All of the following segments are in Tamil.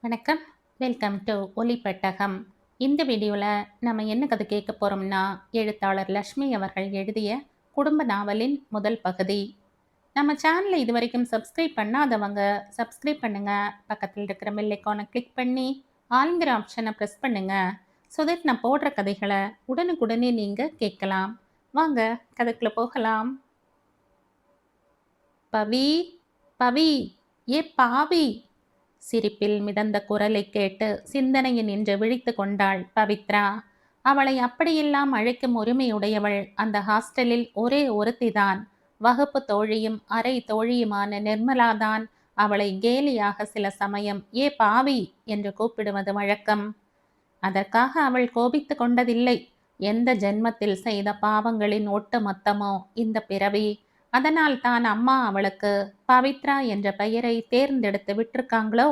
வணக்கம். Welcome to Olipettagam. இந்த வீடியோவில் நம்ம என்ன கதை கேட்க போகிறோம்னா, எழுத்தாளர் லக்ஷ்மி அவர்கள் எழுதிய குடும்ப நாவலின் முதல் பகுதி. நம்ம சேனலை இதுவரைக்கும் சப்ஸ்கிரைப் பண்ணாதவங்க சப்ஸ்கிரைப் பண்ணுங்க. பக்கத்தில் இருக்கிற பெல் ஐக்கானை கிளிக் பண்ணி ஆளுங்கிற ஆப்ஷனை ப்ரெஸ் பண்ணுங்க. ஸோ தட் நான் போடுற கதைகளை உடனுக்குடனே நீங்கள் கேட்கலாம். வாங்க கதைக்குள்ள போகலாம். பவி, பவி, ஏ பாவி! சிரிப்பில் மிதந்த குரலை கேட்டு சிந்தனையில் நின்று விழித்து கொண்டாள் பவித்ரா. அவளை அப்படியெல்லாம் அழைக்கும் உரிமையுடையவள் அந்த ஹாஸ்டலில் ஒரே ஒருத்திதான். வகுப்பு தோழியும் அரை தோழியுமான நிர்மலாதான் அவளை கேலியாக சில சமயம் ஏ பாவி என்று கூப்பிடுவது வழக்கம். அதற்காக அவள் கோபித்து கொண்டதில்லை. எந்த ஜென்மத்தில் செய்த பாவங்களின் ஒட்டு மொத்தமோ இந்த பிறவி. அதனால் தான் அம்மா அவளுக்கு பவித்ரா என்ற பெயரை தேர்ந்தெடுத்து விட்டிருக்காங்களோ?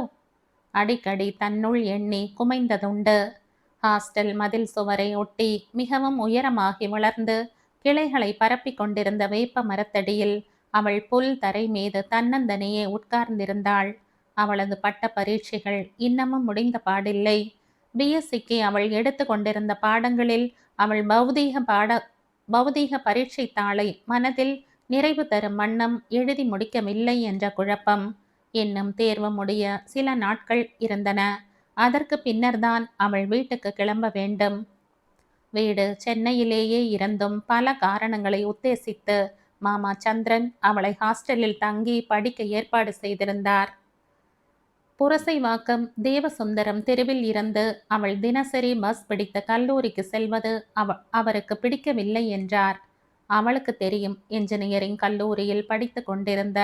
அடிக்கடி தன்னுள் எண்ணி குமைந்ததுண்டு. ஹாஸ்டல் மதில் சுவரை ஒட்டி மிகவும் உயரமாகி வளர்ந்து கிளைகளை பரப்பி கொண்டிருந்த வேப்ப மரத்தடியில் அவள் புல் தரை மீது தன்னந்தனியே உட்கார்ந்திருந்தாள். அவளது பட்ட பரீட்சைகள் இன்னமும் முடிந்த பாடில்லை. பிஎஸ்சிக்கு அவள் எடுத்து கொண்டிருந்த பாடங்களில் அவள் பௌதீக பரீட்சை தாளை மனதில் நிறைவு தரும் வண்ணம் எழுதி முடிக்கவில்லை என்ற குழப்பம். இன்னும் தேர்வு முடிய சில நாட்கள் இருந்தன. அதற்கு பின்னர்தான் அவள் வீட்டுக்கு கிளம்ப வேண்டும். வீடு சென்னையிலேயே இருந்தும் பல காரணங்களை உத்தேசித்து மாமா சந்திரன் அவளை ஹாஸ்டலில் தங்கி படிக்க ஏற்பாடு செய்திருந்தார். புரசைவாக்கம் தேவசுந்தரம் தெருவில் இருந்து அவள் தினசரி பஸ் பிடித்த கல்லூரிக்கு செல்வது அவருக்கு பிடிக்கவில்லை என்றார். அவளுக்கு தெரியும், என்ஜினியரிங் கல்லூரியில் படித்து கொண்டிருந்த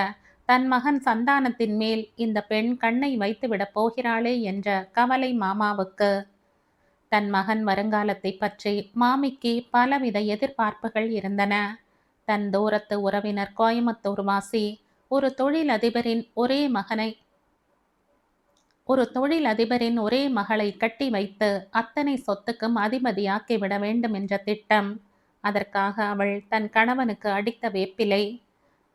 தன் மகன் சந்தானத்தின் மேல் இந்த பெண் கண்ணை வைத்துவிடப் போகிறாளே என்ற கவலை மாமாவுக்கு. தன் மகன் வருங்காலத்தை பற்றி மாமிக்கு பலவித எதிர்பார்ப்புகள் இருந்தன. தன் தூரத்து உறவினர் கோயம்புத்தூர் வாசி ஒரு தொழிலதிபரின் ஒரே மகளை கட்டி வைத்து அத்தனை சொத்துக்கும் அதிபதியாக்கிவிட வேண்டும் என்ற திட்டம். அதற்காக அவள் தன் கணவனுக்கு அடித்த வேப்பிலை.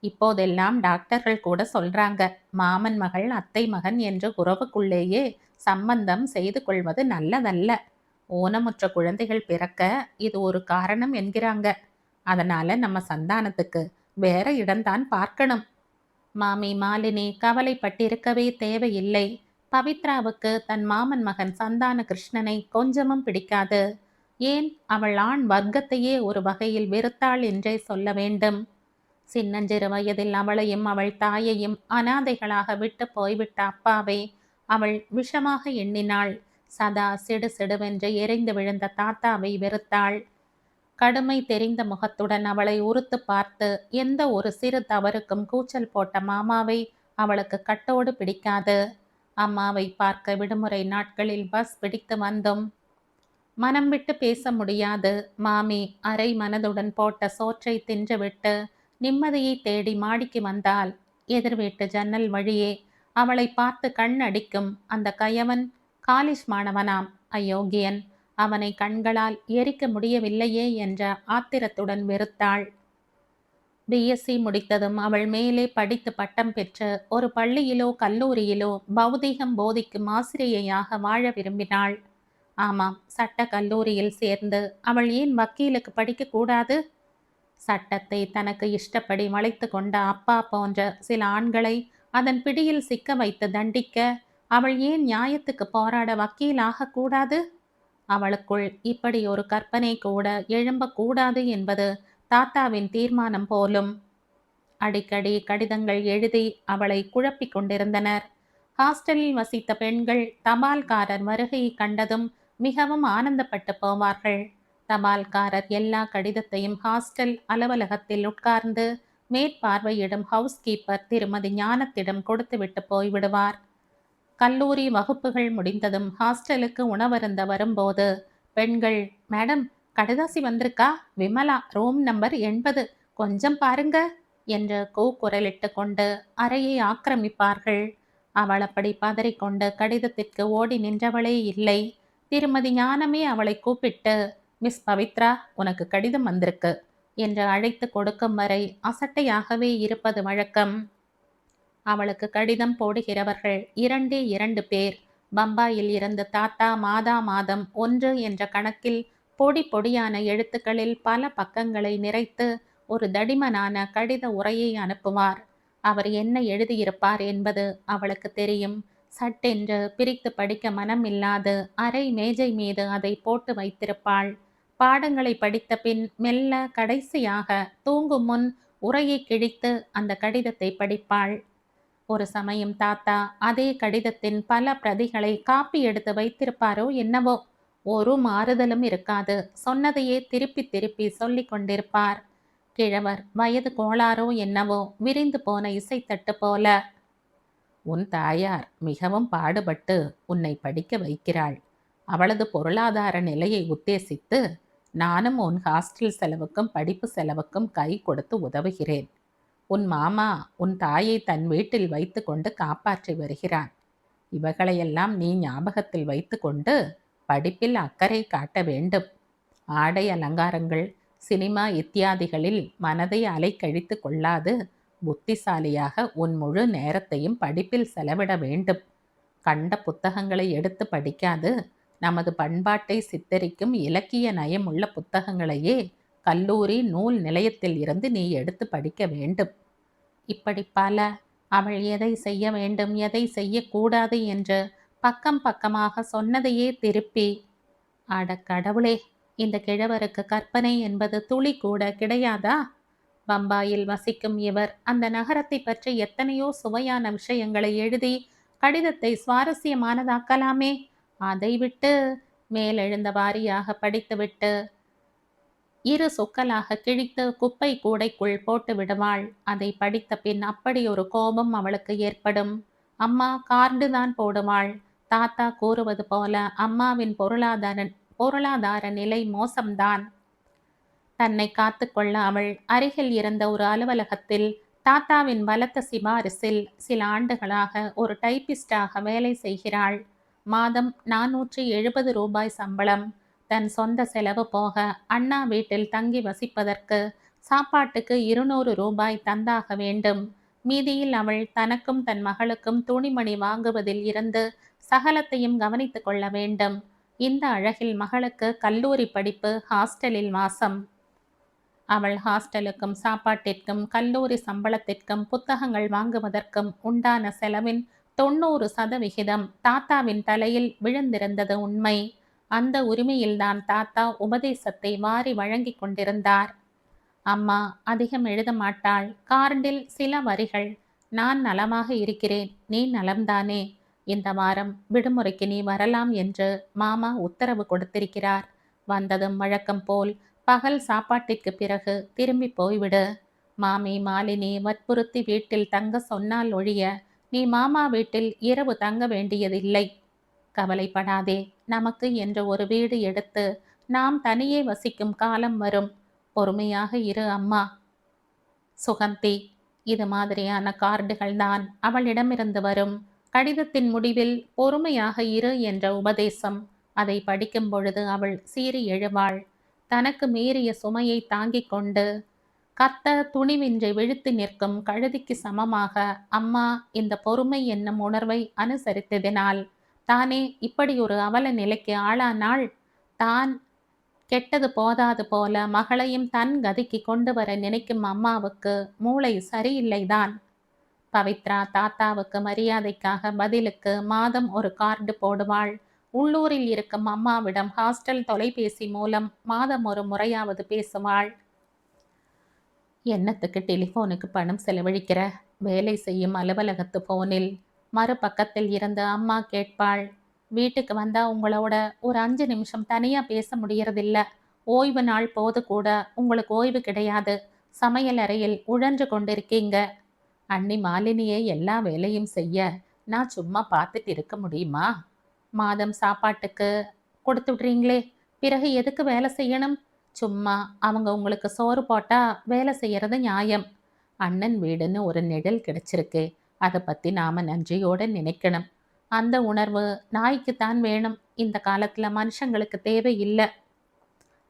இப்போதெல்லாம் டாக்டர்கள் கூட சொல்றாங்க, மாமன் மகள் அத்தை மகன் என்று உறவுக்குள்ளேயே சம்பந்தம் செய்து கொள்வது நல்லதல்ல. ஊனமுற்ற குழந்தைகள் பிறக்க இது ஒரு காரணம் என்கிறாங்க. அதனால நம்ம சந்தானத்துக்கு வேற இடம்தான் பார்க்கணும். மாமி மாலினி கவலைப்பட்டிருக்கவே தேவையில்லை. பவித்ராவுக்கு தன் மாமன் மகன் சந்தான கிருஷ்ணனை கொஞ்சமும் பிடிக்காது. ஏன், அவள் ஆண் வர்க்கத்தையே ஒரு வகையில் வெறுத்தாள் என்றே சொல்ல வேண்டும். சின்னஞ்சிறு வயதில் அவளையும் அவள் தாயையும் அனாதைகளாக விட்டு போய்விட்ட அப்பாவை அவள் விஷமாக எண்ணினாள். சதா சிடு சிடுவென்று எரிந்து விழுந்த தாத்தாவை வெறுத்தாள். கடுமை தெரிந்த முகத்துடன் அவளை உறுத்து பார்த்து எந்த ஒரு சிறு தவறுக்கும் கூச்சல் போட்ட மாமாவை அவளுக்கு கட்டோடு பிடிக்காது. அம்மாவை பார்க்க விடுமுறை நாட்களில் பஸ் பிடித்து வந்தும் மனம் விட்டு பேச முடியாது. மாமி அரை மனதுடன் போட்ட சோற்றை தின்றுவிட்டு நிம்மதியை தேடி மாடிக்கு வந்தால் எதிர் வீட்டு ஜன்னல் வழியே அவளை பார்த்து கண் அடிக்கும் அந்த கயவன் காலிஷ் மாணவனாம், அயோக்கியன். அவனை கண்களால் எரிக்க முடியவில்லையே என்ற ஆத்திரத்துடன் வெறுத்தாள். பிஎஸ்சி முடித்ததும் அவள் மேலே படித்து பட்டம் பெற்று ஒரு பள்ளியிலோ கல்லூரியிலோ பௌதீகம் போதிக்கும் ஆசிரியையாக வாழ விரும்பினாள். ஆமாம், சட்ட கல்லூரியில் சேர்ந்து அவள் ஏன் வக்கீலுக்கு படிக்க கூடாது? சட்டத்தை தனக்கு இஷ்டப்படி வளைத்து கொண்ட அப்பா போன்ற சில ஆண்களை அதன் பிடியில் சிக்க வைத்து தண்டிக்க அவள் ஏன் நியாயத்துக்கு போராட வக்கீலாக கூடாது? அவளுக்குள் இப்படி ஒரு கற்பனை கூட எழும்பக்கூடாது என்பது தாத்தாவின் தீர்மானம் போலும். அடிக்கடி கடிதங்கள் எழுதி அவளை குழப்பிக் கொண்டிருந்தனர். ஹாஸ்டலில் வசித்த பெண்கள் தபால்காரர் வருகையை கண்டதும் மிகவும் ஆனந்தப்பட்டு போவார்கள். தபால்காரர் எல்லா கடிதத்தையும் ஹாஸ்டல் அலுவலகத்தில் உட்கார்ந்து மேற்பார்வையிடும் ஹவுஸ் கீப்பர் திருமதி ஞானத்திடம் கொடுத்துவிட்டு போய்விடுவார். கல்லூரி வகுப்புகள் முடிந்ததும் ஹாஸ்டலுக்கு உணவருந்த வரும்போது பெண்கள், மேடம் கடிதாசி வந்திருக்கா, விமலா, ரூம் நம்பர் 80, கொஞ்சம் பாருங்க என்று கூக்குரலிட்டு கொண்டு அறையை ஆக்கிரமிப்பார்கள். அவள் அப்படி பதறிக்கொண்டு கடிதத்திற்கு ஓடி நின்றவளே இல்லை. திருமதி ஞானமே அவளை கூப்பிட்டு, மிஸ் பவித்ரா, உனக்கு கடிதம் வந்திருக்கு என்று அழைத்து கொடுக்கும் வரை அசட்டையாகவே இருப்பது வழக்கம். அவளுக்கு கடிதம் போடுகிறவர்கள் 2 பேர். பம்பாயில் இருந்து தாத்தா மாதா மாதம் 1 என்ற கணக்கில் பொடி பொடியான எழுத்துக்களில் பல பக்கங்களை நிறைத்து ஒரு தடிமனான கடித உரையை அனுப்புவார். அவர் என்ன எழுதியிருப்பார் என்பது அவளுக்கு தெரியும். சட்டென்று பிரித்து படிக்க மனம் இல்லாது அரை மேஜை மீது அதை போட்டு வைத்திருப்பாள். பாடங்களை படித்த பின் மெல்ல கடைசியாக தூங்கும் முன் உரையை கிழித்து அந்த கடிதத்தை படிப்பாள். ஒரு சமயம் தாத்தா அதே கடிதத்தின் பல பிரதிகளை காப்பி எடுத்து வைத்திருப்பாரோ என்னவோ. ஒரு மாறுதலும் இருக்காது. சொன்னதையே திருப்பி திருப்பி சொல்லிக் கொண்டிருப்பார். கிழவர் வயது கோளாறோ என்னவோ, விரிந்து போன இசைத்தட்டு போல. உன் தாயார் மிகவும் பாடுபட்டு உன்னை படிக்க வைக்கிறாள். அவளது பொருளாதார நிலையை உத்தேசித்து நானும் உன் ஹாஸ்டல் செலவுக்கும் படிப்பு செலவுக்கும் கை கொடுத்து உதவுகிறேன். உன் மாமா உன் தாயை தன் வீட்டில் வைத்து கொண்டு காப்பாற்றி வருகிறான். இவைகளையெல்லாம் நீ ஞாபகத்தில் வைத்து கொண்டு படிப்பில் அக்கறை காட்ட வேண்டும். ஆடை அலங்காரங்கள், சினிமா இத்தியாதிகளில் மனதை அலைக்கழித்து கொள்ளாது புத்திசாலியாக உன் முழு நேரத்தையும் படிப்பில் செலவிட வேண்டும். கண்ட புத்தகங்களை எடுத்து படிக்காது நமது பண்பாட்டை சித்தரிக்கும் இலக்கிய நயமுள்ள புத்தகங்களையே கல்லூரி நூல் நிலையத்தில் இருந்து நீ எடுத்து படிக்க வேண்டும். இப்படி பல அவள் எதை செய்ய வேண்டும் எதை செய்யக்கூடாது என்று பக்கம் பக்கமாக சொன்னதையே திருப்பி, அட கடவுளே, இந்த கிழவருக்கு கற்பனை என்பது துளி கூட கிடையாதா? பம்பாயில் வசிக்கும் இவர் அந்த நகரத்தை பற்றி எத்தனையோ சுவையான விஷயங்களை எழுதி கடிதத்தை சுவாரஸ்யமானதாக்கலாமே. அதை விட்டு மேலெழுந்த வாரியாக படித்துவிட்டு இரு சொக்கலாக கிழித்து குப்பை கூடைக்குள் போட்டு விடுவாள். அதை படித்த பின் அப்படி ஒரு கோபம் அவளுக்கு ஏற்படும். அம்மா கார்டு தான் போடுவாள். தாத்தா கூறுவது போல அம்மாவின் பொருளாதார நிலை மோசம்தான். தன்னை காத்துக்கொள்ள அவள் அருகில் இருந்த ஒரு அலுவலகத்தில் தாத்தாவின் பலத்த சிபாரிசில் சில ஆண்டுகளாக ஒரு டைப்பிஸ்டாக வேலை செய்கிறாள். மாதம் 470 ரூபாய் சம்பளம். தன் சொந்த செலவு போக அண்ணா வீட்டில் தங்கி வசிப்பதற்கு சாப்பாட்டுக்கு 200 ரூபாய் தந்தாக வேண்டும். மீதியில் அவள் தனக்கும் தன் மகளுக்கும் துணிமணி வாங்குவதில் இருந்து சகலத்தையும் கவனித்து கொள்ள வேண்டும். இந்த அழகில் மகளுக்கு கல்லூரி படிப்பு, ஹாஸ்டலில் வாசம். அவள் ஹாஸ்டலுக்கும் சாப்பாட்டிற்கும் கல்லூரி சம்பளத்திற்கும் புத்தகங்கள் வாங்குவதற்கும் உண்டான செலவின் 90% தாத்தாவின் தலையில் விழுந்திருந்தது உண்மை. அந்த உரிமையில்தான் தாத்தா உபதேசத்தை வாரி வழங்கி கொண்டிருந்தார். அம்மா அதிகம் எழுத மாட்டாள். கார்டில் சில வரிகள். நான் நலமாக இருக்கிறேன், நீ நலம்தானே? இந்த வாரம் விடுமுறைக்கு நீ வரலாம் என்று மாமா உத்தரவு கொடுத்திருக்கிறார். வந்ததும் வழக்கம் போல் பகல் சாப்பாட்டிற்கு பிறகு திரும்பி போய்விடு. மாமி மாலினி வற்புறுத்தி வீட்டில் தங்க சொன்னால் ஒழிய நீ மாமா வீட்டில் இரவு தங்க வேண்டியதில்லை. கவலைப்படாதே, நமக்கு என்று ஒரு வீடு எடுத்து நாம் தனியே வசிக்கும் காலம் வரும். பொறுமையாக இரு அம்மா. சுகந்தி. இது மாதிரியான கார்டுகள் தான் அவளிடமிருந்து வரும். கடிதத்தின் முடிவில் பொறுமையாக இரு என்ற உபதேசம். அதை படிக்கும் பொழுது அவள் சீறி எழுவாள். தனக்கு மீறிய சுமையை தாங்கிக் கொண்டு கத்த துணிவின்றி விழுத்து நிற்கும் கழுதிக்கு சமமாக அம்மா இந்த பொறுமை என்னும் உணர்வை அனுசரித்ததினால் தானே இப்படி ஒரு அவல நிலைக்கு ஆளானாள். தான் கெட்டது போதாது போல மகளையும் தன் கதிக்கு கொண்டு வர நினைக்கும் அம்மாவுக்கு மூளை சரியில்லைதான். பவித்ரா தாத்தாவுக்கு மரியாதைக்காக பதிலுக்கு மாதம் ஒரு கார்டு போடுவாள். உள்ளூரில் இருக்கும் அம்மாவிடம் ஹாஸ்டல் தொலைபேசி மூலம் மாதம் ஒரு முறையாவது பேசுவாள். என்னத்துக்கு டெலிஃபோனுக்கு பணம் செலவழிக்கிற? வேலை செய்யும் அலுவலகத்து போனில் மறுபக்கத்தில் இருந்து அம்மா கேட்பாள். வீட்டுக்கு வந்தா உங்களோட ஒரு 5 நிமிஷம் தனியா பேச முடியறதில்ல. ஓய்வு நாள் போது கூட உங்களுக்கு ஓய்வு கிடையாது. சமையல் அறையில் உழன்று கொண்டிருக்கீங்க. அண்ணி மாலினியை எல்லா வேலையும் செய்ய நான் சும்மா பார்த்துட்டு இருக்க முடியுமா? மாதம் சாப்பாட்டுக்கு கொடுத்து விட்றீங்களே, பிறகு எதுக்கு வேலை செய்யணும்? சும்மா அவங்க உங்களுக்கு சோறு போட்டா வேலை செய்யறது நியாயம். அண்ணன் வீடுன்னு ஒரு நிழல் கிடைச்சிருக்கு. அதை பற்றி நாம நன்றியோடு நினைக்கணும். அந்த உணர்வு நாய்க்குத்தான் வேணும். இந்த காலத்தில் மனுஷங்களுக்கு தேவை இல்லை.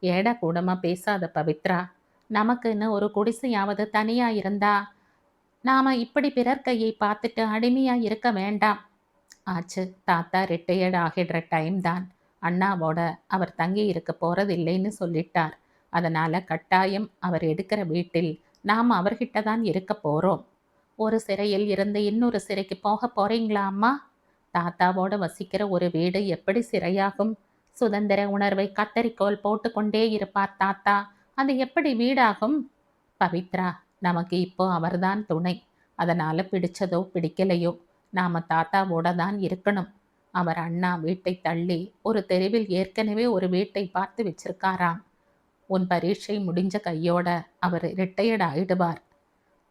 ஏடா கூடமாக பேசாத பவித்ரா. நமக்குன்னு ஒரு குடிசையாவது தனியாக இருந்தா நாம் இப்படி பிறர் கையை பார்த்துட்டு அடிமையாக இருக்க வேண்டாம். ஆச்சு. தாத்தா ரிட்டயர்ட் ஆகிடுற டைம் தான். அண்ணாவோட அவர் தங்கி இருக்க போறதில்லைன்னு சொல்லிட்டார். அதனால கட்டாயம் அவர் எடுக்கிற வீட்டில் நாம் அவர்கிட்ட தான் இருக்க போறோம். ஒரு சிறையில் இருந்து இன்னொரு சிறைக்கு போக போறீங்களா அம்மா? தாத்தாவோட வசிக்கிற ஒரு வீடு எப்படி சிறையாகும்? சுதந்திர உணர்வை கத்தரிக்கோல் போட்டுக்கொண்டே இருப்பார் தாத்தா. அது எப்படி வீடாகும்? பவித்ரா, நமக்கு இப்போ அவர்தான் துணை. அதனால பிடிச்சதோ பிடிக்கலையோ நாம தாத்தாவோட தான் இருக்கணும். அவர் அண்ணா வீட்டை தள்ளி ஒரு தெருவில் ஏற்கனவே ஒரு வீட்டை பார்த்து வச்சிருக்காராம். உன் பரீட்சை முடிஞ்ச கையோட அவர் ரிட்டையர்ட் ஆயிடுவார்.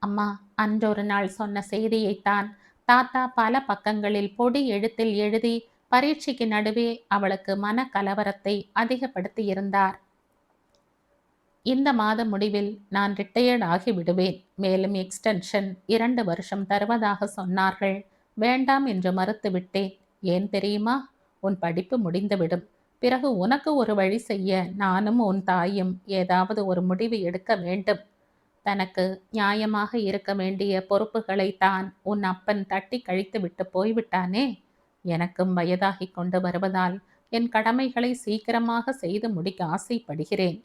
அம்மா, அன்றொரு நாள் சொன்ன செய்தியைத்தான் தாத்தா பல பக்கங்களில் பொடி எழுத்தில் எழுதி பரீட்சைக்கு நடுவே அவளுக்கு மன கலவரத்தை அதிகப்படுத்தி இருந்தார். இந்த மாத முடிவில் நான் ரிட்டையர்ட் ஆகி விடுவேன். மேலும் எக்ஸ்டென்ஷன் 2 வருஷம் தருவதாக சொன்னார்கள். வேண்டாம் என்று மறுத்துவிட்டேன். ஏன் தெரியுமா? உன் படிப்பு முடிந்துவிடும். பிறகு உனக்கு ஒரு வழி செய்ய நானும் உன் தாயும் ஏதாவது ஒரு முடிவு எடுக்க வேண்டும். தனக்கு நியாயமாக இருக்க வேண்டிய பொறுப்புகளை தான் உன் அப்பன் தட்டி கழித்து விட்டு போய்விட்டானே. எனக்கும் வயதாகிக் கொண்டு வருவதால் என் கடமைகளை சீக்கிரமாக செய்து முடிக்க ஆசைப்படுகிறேன்.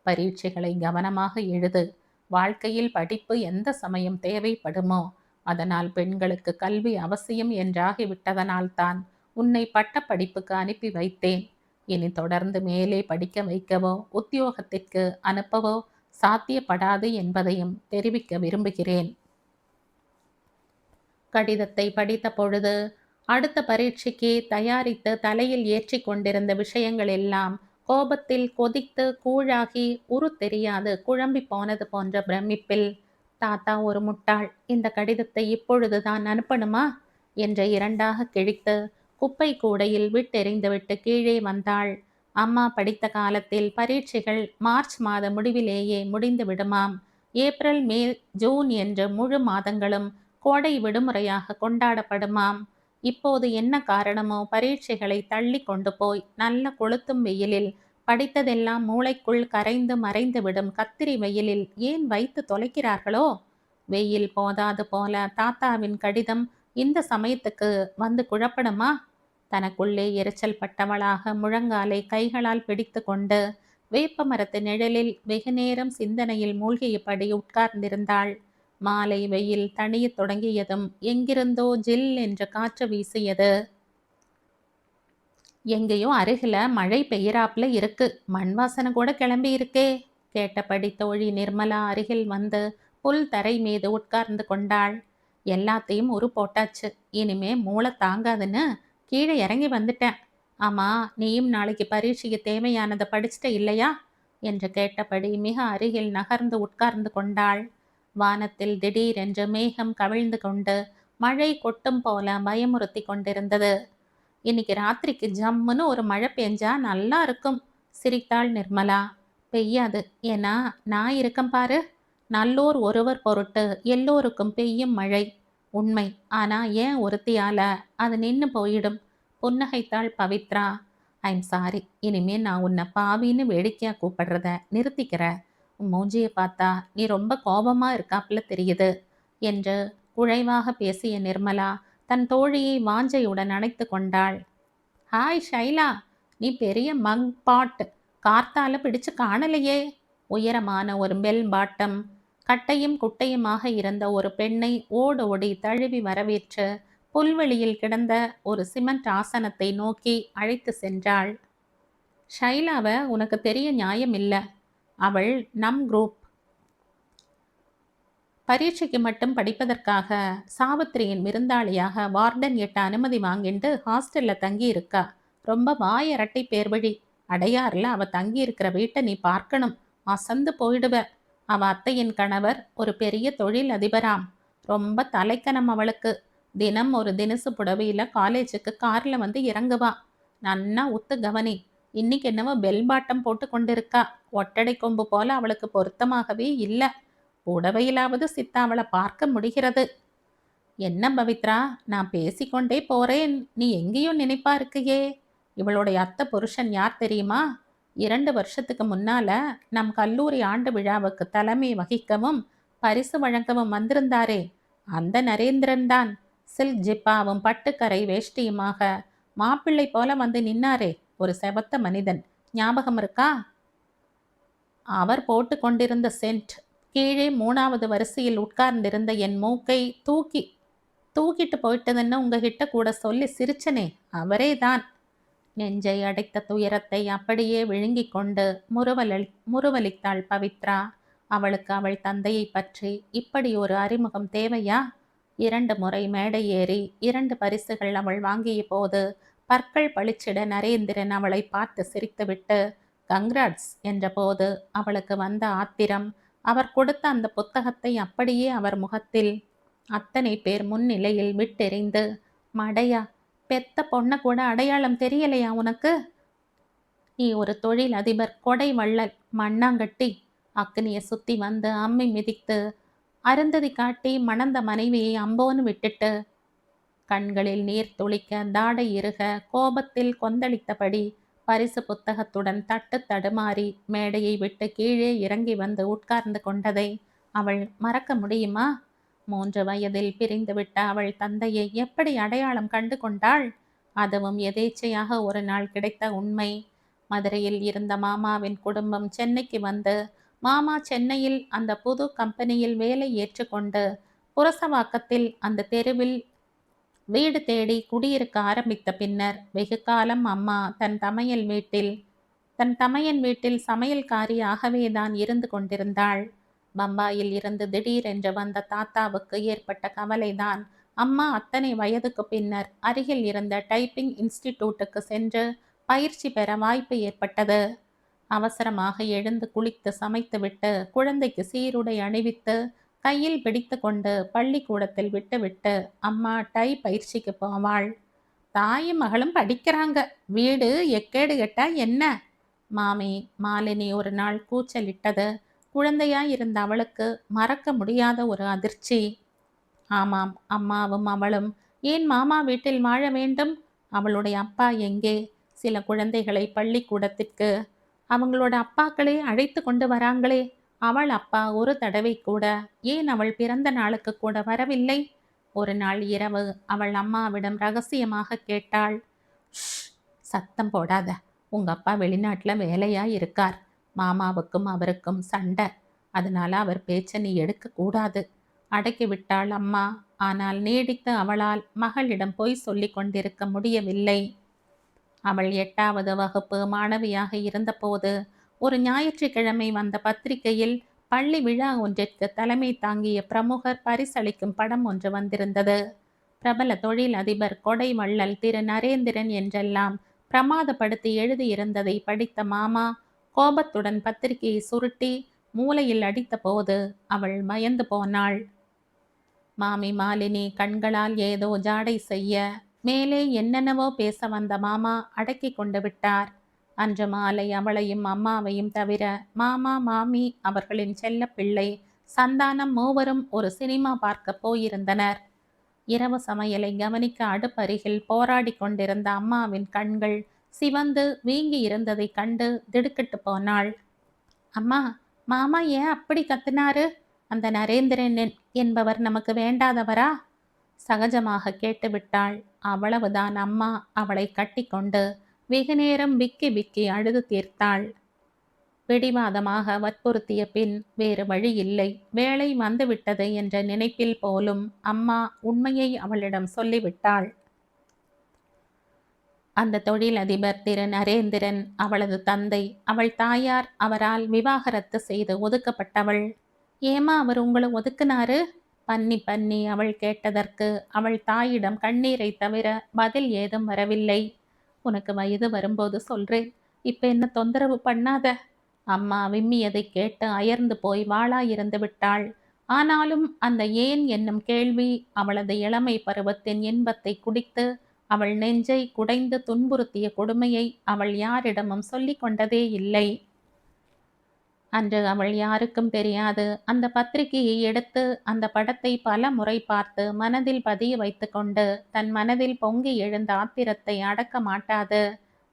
பரீட்சைகளை கவனமாக எழுது. வாழ்க்கையில் படிப்பு எந்த சமயம் தேவைப்படுமோ, அதனால் பெண்களுக்கு கல்வி அவசியம் என்றாகிவிட்டதனால் தான் உன்னை பட்ட படிப்புக்கு அனுப்பி வைத்தேன். இனி தொடர்ந்து மேலே படிக்க வைக்கவோ உத்தியோகத்திற்கு அனுப்பவோ சாத்தியப்படாது என்பதையும் தெரிவிக்க விரும்புகிறேன். கடிதத்தை படித்த பொழுது அடுத்த பரீட்சைக்கு தயாரித்து தலையில் ஏற்றி கொண்டிருந்த விஷயங்கள் எல்லாம் கோபத்தில் கொதித்து கூழாகி உரு தெரியாது குழம்பி போனது போன்ற பிரமிப்பில், தாத்தா ஒரு முட்டாள், இந்த கடிதத்தை இப்பொழுதுதான் அனுப்பணுமா என்று இரண்டாக கிழித்து குப்பை கூடையில் விட்டெறிந்துவிட்டு கீழே வந்தாள். அம்மா படித்த காலத்தில் பரீட்சைகள் மார்ச் மாத முடிவிலேயே முடிந்து விடுமாம். ஏப்ரல், மே, ஜூன் என்ற முழு மாதங்களும் கோடை விடுமுறையாக கொண்டாடப்படுமாம். இப்போது என்ன காரணமோ பரீட்சைகளை தள்ளி கொண்டு போய் நல்ல கொளுத்தும் வெயிலில் படித்ததெல்லாம் மூளைக்குள் கரைந்து மறைந்துவிடும் கத்திரி வெயிலில் ஏன் வைத்து தொலைக்கிறார்களோ? வெயில் போதாது போல தாத்தாவின் கடிதம் இந்த சமயத்துக்கு வந்து குழப்பணுமா? தனக்குள்ளே எரிச்சல் பட்டவளாக முழங்காலை கைகளால் பிடித்து கொண்டு வேப்ப மரத்து நிழலில் வெகுநேரம் சிந்தனையில் மூழ்கியபடி உட்கார்ந்திருந்தாள். மாலை வெயில் தணியத் தொடங்கியதும் எங்கிருந்தோ ஜில் என்ற காற்று வீசியது. எங்கேயோ அருகில மழை பெய்யறாப்புல இருக்கு. மண் வாசனை கூட கிளம்பி இருக்கே. கேட்டபடி தோழி நிர்மலா அருகில் வந்து புல் தரை மீது உட்கார்ந்து கொண்டாள். எல்லாத்தையும் உரு போட்டாச்சு. இனிமே மூளை தாங்காதுன்னு கீழே இறங்கி வந்துட்டேன். ஆமா, நீயும் நாளைக்கு பரீட்சைக்கு தேவையானதை படிச்சுட்ட இல்லையா என்று கேட்டபடி மிக அருகில் நகர்ந்து உட்கார்ந்து கொண்டாள். வானத்தில் திடீரென்று மேகம் கவிழ்ந்து கொண்டு மழை கொட்டும் போல பயமுறுத்தி கொண்டிருந்தது. இன்னைக்கு ராத்திரிக்கு ஜம்முன்னு ஒரு மழை பெஞ்சா நல்லா இருக்கும், சிரித்தாள் நிர்மலா. பெய்யாது, ஏன்னா நான் இருக்கேன் பாரு. நல்லோர் ஒருவர் பொருட்டு எல்லோருக்கும் பெய்யும் மழை உண்மை. ஆனா ஏன் ஒருத்தியால அது நின்று போயிடும். புன்னகைத்தாள் பவித்ரா. ஐம் சாரி, இனிமே நான் உன்னை பாவின்னு வேடிக்கையா கூப்பிடுறத நிறுத்திக்கிற. உன் மூஞ்சியை பார்த்தா நீ ரொம்ப கோபமா இருக்காப்புல தெரியுது என்று குழைவாக பேசிய நிர்மலா தன் தோழியை வாஞ்சையுடன் அணைத்து கொண்டாள். ஹாய் ஷைலா, நீ பெரிய மக் பாட் கார்த்தால பிடிச்சு காணலையே. உயரமான ஒரு பெல் பாட்டம் கட்டையும் குட்டையுமாக இருந்த ஒரு பெண்ணை ஓடோடி தழுவி வரவேற்று புல்வெளியில் கிடந்த ஒரு சிமெண்ட் ஆசனத்தை நோக்கி அழைத்து சென்றாள். ஷைலாவை உனக்கு தெரிய நியாயம் இல்லை. அவள் நம் குரூப். பரீட்சைக்கு மட்டும் படிப்பதற்காக சாவித்திரியின் விருந்தாளியாக வார்டன் 8 அனுமதி வாங்கிட்டு ஹாஸ்டல்ல தங்கி இருக்கா. ரொம்ப வாயரட்டை பேர்வழி. அடையாறுல அவ தங்கி இருக்கிற வீட்டை நீ பார்க்கணும். அசந்து போயிடுவ. அவ அத்தையின் கணவர் ஒரு பெரிய தொழில் அதிபராம். ரொம்ப தலைக்கணம் அவளுக்கு. தினம் ஒரு தினசு புடவையில காலேஜுக்கு கார்ல வந்து இறங்குவா. நன்னா உத்து கவனி. இன்னைக்கு என்னவோ பெல் பாட்டம் போட்டு கொண்டிருக்கா. ஒட்டடை கொம்பு போல அவளுக்கு பொருத்தமாகவே இல்லை. புடவையிலாவது சித்தா அவளை பார்க்க முடிகிறது. என்ன பவித்ரா, நான் பேசிக்கொண்டே போறேன், நீ எங்கேயோ நினைப்பா இருக்கையே. இவளுடைய அத்தை புருஷன் யார் தெரியுமா? 2 வருஷத்துக்கு முன்னால நம் கல்லூரி ஆண்டு விழாவுக்கு தலைமை வகிக்கவும் பரிசு வழங்கவும் வந்திருந்தாரே, அந்த நரேந்திரன் தான். சில்க் ஜிப்பாவும் பட்டுக்கரை வேஷ்டியுமாக மாப்பிள்ளை போல வந்து நின்னாரே, ஒரு செவத்த மனிதன், ஞாபகம் இருக்கா? அவர் போட்டு கொண்டிருந்த சென்ட் கீழே 3வது வரிசையில் உட்கார்ந்திருந்த என் மூக்கை தூக்கிட்டு போயிட்டதுன்னு உங்ககிட்ட கூட சொல்லி சிரிச்சனே, அவரே தான். நெஞ்சை அடைத்த துயரத்தை அப்படியே விழுங்கிக் கொண்டு முறுவலித்தாள் பவித்ரா. அவளுக்கு அவள் தந்தையை பற்றி இப்படி ஒரு அறிமுகம் தேவையா? 2 முறை மேடை ஏறி 2 பரிசுகள் அவள் வாங்கிய போது பற்கள் பளிச்சிட நரேந்திரன் அவளை பார்த்து சிரித்துவிட்டு கங்க்ராட்ஸ் என்றபோது அவளுக்கு வந்த ஆத்திரம், அவர் கொடுத்த அந்த புத்தகத்தை அப்படியே அவர் முகத்தில் அத்தனை பேர் முன்னிலையில் விட்டெறிந்து, மடையா, பெத்த பொண்ண கூட அடையாளம் தெரியலையா உனக்கு? நீ ஒரு தொழில் அதிபர், கொடை வள்ளல், மண்ணாங்கட்டி. அக்னியை சுத்தி வந்து அம்மி மிதித்து அருந்ததி காட்டி மணந்த மனைவியை அம்போன்னு விட்டுட்டு கண்களில் நீர் துளிக்க தாடை இறுக கோபத்தில் கொந்தளித்தபடி பரிசு புத்தகத்துடன் தட்டு தடுமாறி மேடையை விட்டு கீழே இறங்கி வந்து உட்கார்ந்து கொண்டதை அவள் மறக்க முடியுமா? 3 வயதில் பிரிந்துவிட்ட அவள் தந்தையை எப்படி அடையாளம் கண்டு கொண்டாள்? அதுவும் எதேச்சையாக ஒரு நாள் கிடைத்த உண்மை. மதுரையில் இருந்த மாமாவின் குடும்பம் சென்னைக்கு வந்து மாமா சென்னையில் அந்த புது கம்பெனியில் வேலை ஏற்றுக்கொண்டு புரசவாக்கத்தில் அந்த தெருவில் வீடு தேடி குடியிருக்க ஆரம்பித்த பின்னர் வெகு காலம் அம்மா தன் தமையன் வீட்டில் சமையல்காரியாகவே தான் இருந்து கொண்டிருந்தாள். பம்பாயில் இருந்து திடீரென்று வந்த தாத்தாவுக்கு ஏற்பட்ட கவலைதான் அம்மா அத்தனை வயதுக்கு பின்னர் அருகில் இருந்த டைப்பிங் இன்ஸ்டிடியூட்டுக்கு சென்று பயிற்சி பெற வாய்ப்பு ஏற்பட்டது. அவசரமாக எழுந்து குளித்து சமைத்துவிட்டு குழந்தைக்கு சீருடை அணிவித்து கையில் பிடித்து கொண்டு பள்ளிக்கூடத்தில் விட்டுவிட்டு அம்மா டை பயிற்சிக்கு போவாள். தாயும் மகளும் படிக்கிறாங்க, வீடு எக்கேடு கெட்டா என்ன? மாமி மாலினி ஒரு நாள் கூச்சலிட்டது குழந்தையாய் இருந்த அவளுக்கு மறக்க முடியாத ஒரு அதிர்ச்சி. ஆமாம், அம்மாவும் அவளும் ஏன் மாமா வீட்டில் வாழ வேண்டும்? அவளுடைய அப்பா எங்கே? சில குழந்தைகளை பள்ளிக்கூடத்திற்கு அவங்களோட அப்பாக்களே அழைத்து கொண்டு வராங்களே. அவள் அப்பா ஒரு தடவை கூட ஏன் அவள் பிறந்த நாளுக்கு கூட வரவில்லை? ஒரு நாள் இரவு அவள் அம்மாவிடம் ரகசியமாக கேட்டாள். சத்தம் போடாத, உங்க அப்பா வெளிநாட்டில் வேலையா இருக்கார். மாமாவுக்கும் அவருக்கும் சண்டை, அதனால அவர் பேச்சை நீ எடுக்கக்கூடாது. அடக்கிவிட்டாள் அம்மா. ஆனால் நீடித்து அவளால் மகளிடம் பொய் சொல்லி கொண்டிருக்க முடியவில்லை. அவள் 8வது வகுப்பு மாணவியாக இருந்தபோது ஒரு ஞாயிற்றுக்கிழமை வந்த பத்திரிகையில் பள்ளி விழா ஒன்றிற்கு தலைமை தாங்கிய பிரமுகர் பரிசளிக்கும் படம் ஒன்று வந்திருந்தது. பிரபல தொழில் அதிபர் கொடை வள்ளல் திரு நரேந்திரன் என்றெல்லாம் பிரமாதப்படுத்தி எழுதியிருந்ததை படித்த மாமா கோபத்துடன் பத்திரிகையை சுருட்டி மூலையில் அடித்த போது அவள் பயந்து போனாள். மாமி மாலினி கண்களால் ஏதோ ஜாடை செய்ய மேலே என்னென்னவோ பேச வந்த மாமா அடக்கி கொண்டு விட்டார். அன்று மாலை அவளையும் அம்மாவையும் தவிர மாமா மாமி அவர்களின் செல்ல பிள்ளை சந்தானம் மூவரும் ஒரு சினிமா பார்க்க போயிருந்தனர். இரவு சமையலை கவனிக்க அடுப்பருகில் போராடி கொண்டிருந்த அம்மாவின் கண்கள் சிவந்து வீங்கி இருந்ததை கண்டு திடுக்கிட்டு போனாள். அம்மா, மாமா ஏன் அப்படி கத்தினாரு? அந்த நரேந்திரன் என்பவர் நமக்கு வேண்டாதவரா? சகஜமாக கேட்டுவிட்டாள். அவ்வளவுதான். அம்மா அவளை கட்டி கொண்டு வெகு நேரம் விக்கி விக்கி அழுது தீர்த்தாள். பிடிவாதமாக வற்புறுத்திய பின் வேறு வழி இல்லை, வேலை வந்துவிட்டது என்ற நினைப்பில் போலும் அம்மா உண்மையை அவளிடம் சொல்லிவிட்டாள். அந்த தொழிலதிபர் திரு நரேந்திரன் அவளது தந்தை. அவள் தாயார் அவரால் விவாகரத்து செய்து ஒதுக்கப்பட்டவள். ஏமா அவர் உங்களை ஒதுக்குனாரு? பன்னி பன்னி அவள் கேட்டதற்கு அவள் தாயிடம் கண்ணீரை தவிர பதில் ஏதும் வரவில்லை. உனக்கு வயது வரும்போது சொல்றேன், இப்ப என்ன தொந்தரவு பண்ணாத. அம்மா விம்மியதை கேட்டு அயர்ந்து போய் வாளாயிருந்து விட்டாள். ஆனாலும் அந்த ஏன் என்னும் கேள்வி அவளது இளமை பருவத்தின் இன்பத்தை குடித்து அவள் நெஞ்சை குடைந்து துன்புறுத்திய கொடுமையை அவள் யாரிடமும் சொல்லிக் கொண்டதே இல்லை. அன்று அவள் யாருக்கும் தெரியாது. அந்த பத்திரிகையை எடுத்து அந்த படத்தை பல முறை பார்த்து மனதில் பதிய வைத்து கொண்டு தன் மனதில் பொங்கி எழுந்த ஆத்திரத்தை அடக்க மாட்டாது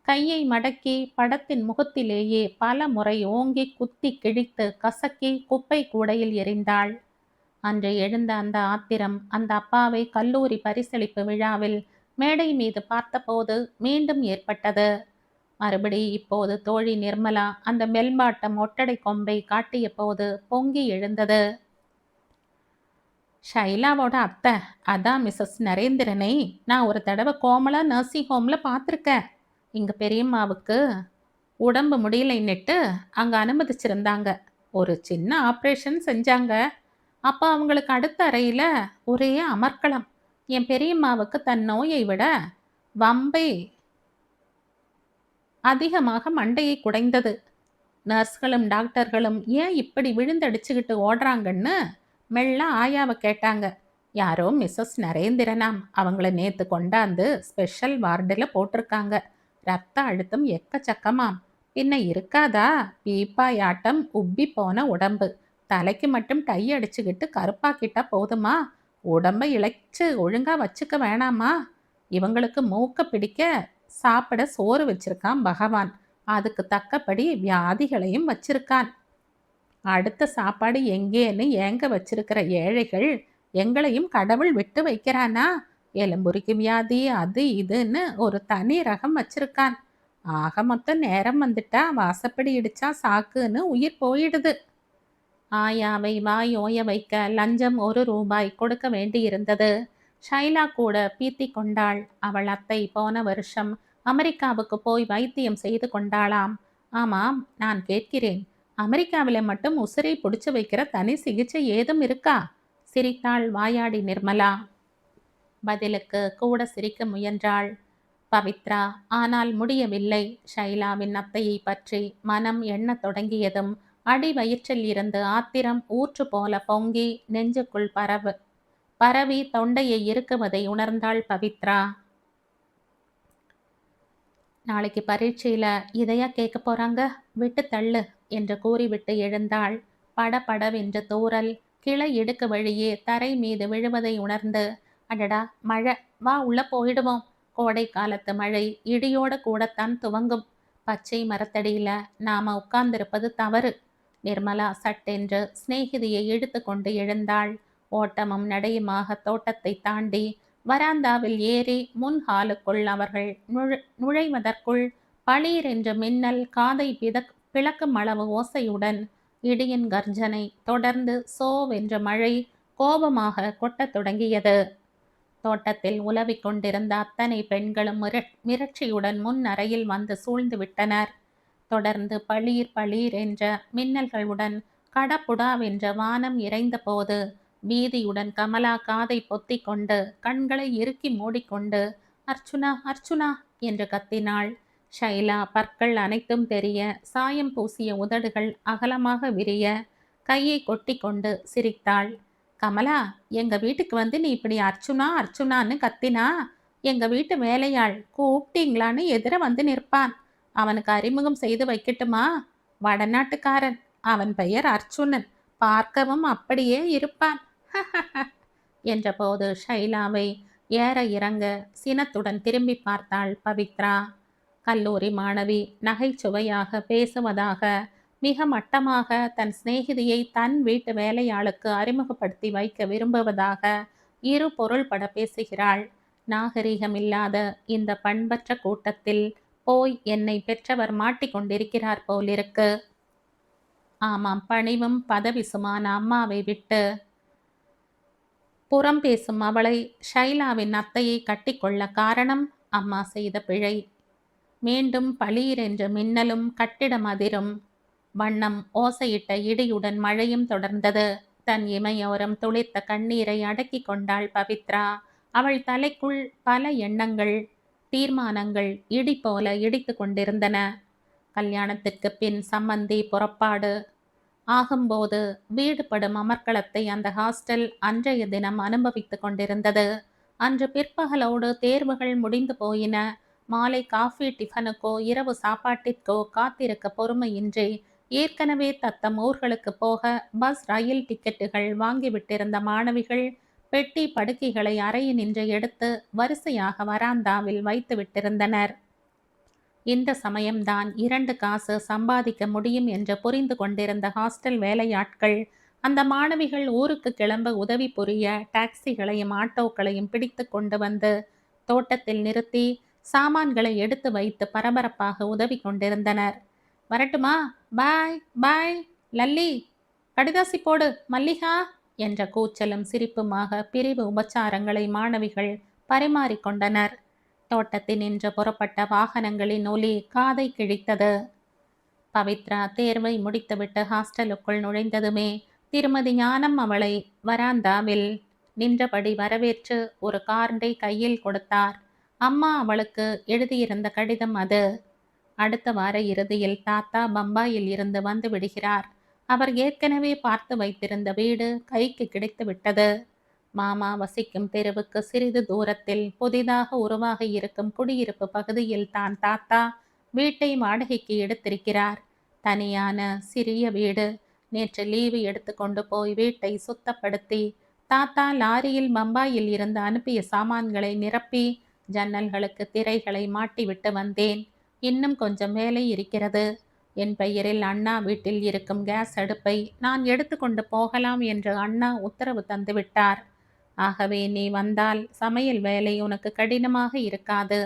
கையை மடக்கி படத்தின் முகத்திலேயே பல முறை ஓங்கி குத்தி கிழித்து கசக்கி குப்பை கூடையில் எறிந்தாள். அன்று எழுந்த அந்த ஆத்திரம் அந்த அப்பாவை கல்லூரி பரிசளிப்பு விழாவில் மேடை மீது பார்த்தபோது மீண்டும் ஏற்பட்டது. மறுபடி இப்போது தோழி நிர்மலா அந்த மெல்பாட்டம் ஒட்டடை கொம்பை காட்டிய போது பொங்கி எழுந்தது. ஷைலாவோட அத்தை, அதான் மிஸ்ஸஸ் நரேந்திரனை நான் ஒரு தடவை கோமலா நர்சிங் ஹோம்ல பார்த்துருக்கேன். இங்க பெரியம்மாவுக்கு உடம்பு முடியலைன்னுட்டு அங்க அனுமதிச்சிருந்தாங்க. ஒரு சின்ன ஆப்ரேஷன் செஞ்சாங்க. அப்போ அவங்களுக்கு அடுத்த அறையில ஒரே அமர்க்களம். என் பெரியம்மாவுக்கு தன் நோயை விட வம்பை அதிகமாக மண்டையை குடைந்தது. நர்ஸ்களும் டாக்டர்களும் ஏன் இப்படி விழுந்தடிச்சுக்கிட்டு ஓடுறாங்கன்னு மெல்ல ஆயாவை கேட்டாங்க. யாரோ மிஸ்ஸஸ் நரேந்திரனாம், அவங்கள நேத்து கொண்டாந்து ஸ்பெஷல் வார்டில் போட்டிருக்காங்க. ரத்த அழுத்தம் எக்கச்சக்கமாம். பின்ன இருக்காதா, பீப்பாயாட்டம் உப்பி போன உடம்பு. தலைக்கு மட்டும் டை அடிச்சுக்கிட்டு கருப்பாக்கிட்டா போதுமா? உடம்பை இழைச்சு ஒழுங்கா வச்சுக்க வேணாமா? இவங்களுக்கு மூக்க பிடிக்க சாப்பிட சோறு வச்சிருக்கான் பகவான். அதுக்கு தக்கபடி வியாதிகளையும் வச்சிருக்கான். அடுத்த சாப்பாடு எங்கேன்னு ஏங்க வச்சிருக்கிற ஏழைகள் எங்களையும் கடவுள் விட்டு வைக்கிறானா? எலும்புரிக்கு வியாதி அது இதுன்னு ஒரு தனி ரகம் வச்சிருக்கான். ஆக மொத்தம் நேரம் வந்துட்டா வாசப்படி இடிச்சா சாக்குன்னு உயிர் போயிடுது. ஆயாவை வாய் ஓய வைக்க லஞ்சம் 1 ரூபாய் கொடுக்க வேண்டியிருந்தது. ஷைலா கூட பீத்தி கொண்டாள். அவள் அத்தை போன வருஷம் அமெரிக்காவுக்கு போய் வைத்தியம் செய்து கொண்டாளாம். ஆமாம், நான் கேட்கிறேன், அமெரிக்காவில் மட்டும் உசிரை பிடிச்சு வைக்கிற தனி சிகிச்சை ஏதும் இருக்கா? சிரித்தாள் வாயாடி நிர்மலா. பதிலுக்கு கூட சிரிக்க முயன்றாள் பவித்ரா. ஆனால் முடியவில்லை. ஷைலாவின் அத்தையை பற்றி மனம் எண்ணத் தொடங்கியதும் அடி வயிற்றில் இருந்து ஆத்திரம் ஊற்று போல பொங்கி நெஞ்சுக்குள் பரவி தொண்டையை இறுக்குவதை உணர்ந்தாள் பவித்ரா. நாளைக்கு பரீட்சையில இதையா கேட்க போறாங்க, விட்டு தள்ளு என்று கூறிவிட்டு எழுந்தாள். படபடவென்று தூறல் கிளை இடுக்கு வழியே தரை மீது விழுவதை உணர்ந்து, அடடா மழை, வா உள்ள போயிடுவோம். கோடை காலத்து மழை இடியோட கூடத்தான் துவங்கும். பச்சை மரத்தடியில நாம உட்கார்ந்திருப்பது தவறு. நிர்மலா சட்டென்று சிநேகிதியை இழுத்து கொண்டு எழுந்தாள். ஓட்டமும் நடையுமாக தோட்டத்தை தாண்டி வராந்தாவில் ஏறி முன் ஹாலுக்குள் அவர்கள் நுழைவதற்குள் பளீர் என்ற மின்னல் காதை பிளக்கும் அளவு ஓசையுடன் இடியின் கர்ஜனை தொடர்ந்து சோவென்ற மழை கோபமாக கொட்டத் தொடங்கியது. தோட்டத்தில் உலவிக் கொண்டிருந்த அத்தனை பெண்களும் மிரட்சியுடன் முன் அறையில் வந்து சூழ்ந்து விட்டனர். தொடர்ந்து பளீர் பளீர் என்ற மின்னல்களுடன் கடப்புடாவென்ற வானம் இறைந்த போது பீதியுடன் கமலா காதை பொத்தி கொண்டு கண்களை இறுக்கி மூடிக்கொண்டு அர்ச்சுனா அர்ச்சுனா என்று கத்தினாள். ஷைலா பற்கள் அனைத்தும் தெரிய, சாயம் பூசிய உதடுகள் அகலமாக விரிய, கையை கொட்டி கொண்டு சிரித்தாள். கமலா, எங்க வீட்டுக்கு வந்து நீ இப்படி அர்ச்சுனா அர்ச்சுனான்னு கத்தினா எங்க வீட்டு வேலையாள் கூப்பிட்டீங்களான்னு எதிர வந்து நிற்பான். அவனுக்கு அறிமுகம் செய்து வைக்கட்டுமா? வடநாட்டுக்காரன். அவன் பெயர் அர்ச்சுனன். பார்க்கவும் அப்படியே இருப்பான் என்றபோது ஷைலாவை ஏற இறங்க சினத்துடன் திரும்பி பார்த்தாள் பவித்ரா. கல்லூரி மாணவி நகைச்சுவையாக பேசுவதாக மிக மட்டமாக தன் சிநேகிதியை தன் வீட்டு வேலையாளுக்கு அறிமுகப்படுத்தி வைக்க விரும்புவதாக இரு பொருள்பட பேசுகிறாள். நாகரிகமில்லாத இந்த பண்பற்ற கூட்டத்தில் போய் என்னை பெற்றவர் மாட்டிக்கொண்டிருக்கிறார் போலிருக்கு. ஆமாம், பணிவும் பதவிசுமான அம்மாவை விட்டு புறம் பேசும் அவளை ஷைலாவின் அத்தையை கட்டிக்கொள்ள காரணம் அம்மா செய்த பிழை. மீண்டும் பளீர் என்ற மின்னலும் கட்டிடம் அதிரும் வண்ணம் ஓசையிட்ட இடியுடன் மழையும் தொடர்ந்தது. தன் இமையோரம் துளிர்த்த கண்ணீரை அடக்கி கொண்டாள் பவித்ரா. அவள் தலைக்குள் பல எண்ணங்கள் தீர்மானங்கள் இடி போல இடித்து கொண்டிருந்தன. கல்யாணத்திற்கு பின் சம்மந்தி புறப்பாடு ஆகும்போது வீடுபடும் அமர்க்களத்தை அந்த ஹாஸ்டல் அன்றைய தினம் அனுபவித்து கொண்டிருந்தது. அன்று பிற்பகலோடு தேர்வுகள் முடிந்து போயின. மாலை காஃபி டிஃபனுக்கோ இரவு சாப்பாட்டிற்கோ காத்திருக்க பொறுமையின்றி ஏற்கனவே தத்தம் ஊர்களுக்கு போக பஸ் ரயில் டிக்கெட்டுகள் வாங்கிவிட்டிருந்த மாணவிகள் பெட்டி படுக்கைகளை அறையினின்று எடுத்து வரிசையாக வராந்தாவில் வைத்து விட்டிருந்தனர். இந்த சமயம்தான் 2 காசு சம்பாதிக்க முடியும் என்று புரிந்து கொண்டிருந்த ஹாஸ்டல் வேலையாட்கள் அந்த மாணவிகள் ஊருக்கு கிளம்ப உதவி புரிய டாக்ஸிகளையும் ஆட்டோக்களையும் பிடித்து கொண்டு வந்து தோட்டத்தில் நிறுத்தி சாமான்களை எடுத்து வைத்து பரபரப்பாக உதவி கொண்டிருந்தனர். வரட்டுமா? பாய் பாய். லல்லி, கடிதாசி போடு. மல்லிகா என்ற கூச்சலும் சிரிப்புமாக பிரிவு உபச்சாரங்களை மாணவிகள் பரிமாறிக்கொண்டனர். தோட்டத்தினின்று புறப்பட்ட வாகனங்களின் ஒலி காதை கிழித்தது. பவித்ரா தேர்வை முடித்துவிட்டு ஹாஸ்டலுக்குள் நுழைந்ததுமே திருமதி ஞானம் அவளை வராந்தாவில் நின்றபடி வரவேற்று ஒரு கார்டை கையில் கொடுத்தார். அம்மா அவளுக்கு எழுதியிருந்த கடிதம் அது. அடுத்த வார இறுதியில் தாத்தா பம்பாயில் இருந்து வந்து விடுகிறார். அவர் ஏற்கனவே பார்த்து வைத்திருந்த வீடு கைக்கு கிடைத்து விட்டது. மாமா வசிக்கும் தெருவுக்கு சிறிது தூரத்தில் புதிதாக உருவாகி இருக்கும் குடியிருப்பு பகுதியில் தான் தாத்தா வீட்டை வாடகைக்கு எடுத்திருக்கிறார். தனியான சிறிய வீடு. நேற்று லீவு எடுத்துக்கொண்டு போய் வீட்டை சுத்தப்படுத்தி தாத்தா லாரியில் பம்பாயில் இருந்து அனுப்பிய சாமான்களை நிரப்பி ஜன்னல்களுக்கு திரைகளை மாட்டிவிட்டு வந்தேன். இன்னும் கொஞ்சம் வேலை இருக்கிறது. என் பெயரில் அண்ணா வீட்டில் இருக்கும் கேஸ் அடுப்பை நான் எடுத்துக்கொண்டு போகலாம் என்று அண்ணா உத்தரவு தந்துவிட்டார். ஆகவே நீ வந்தால் சமையல் வேலை உனக்கு கடினமாக இருக்காது.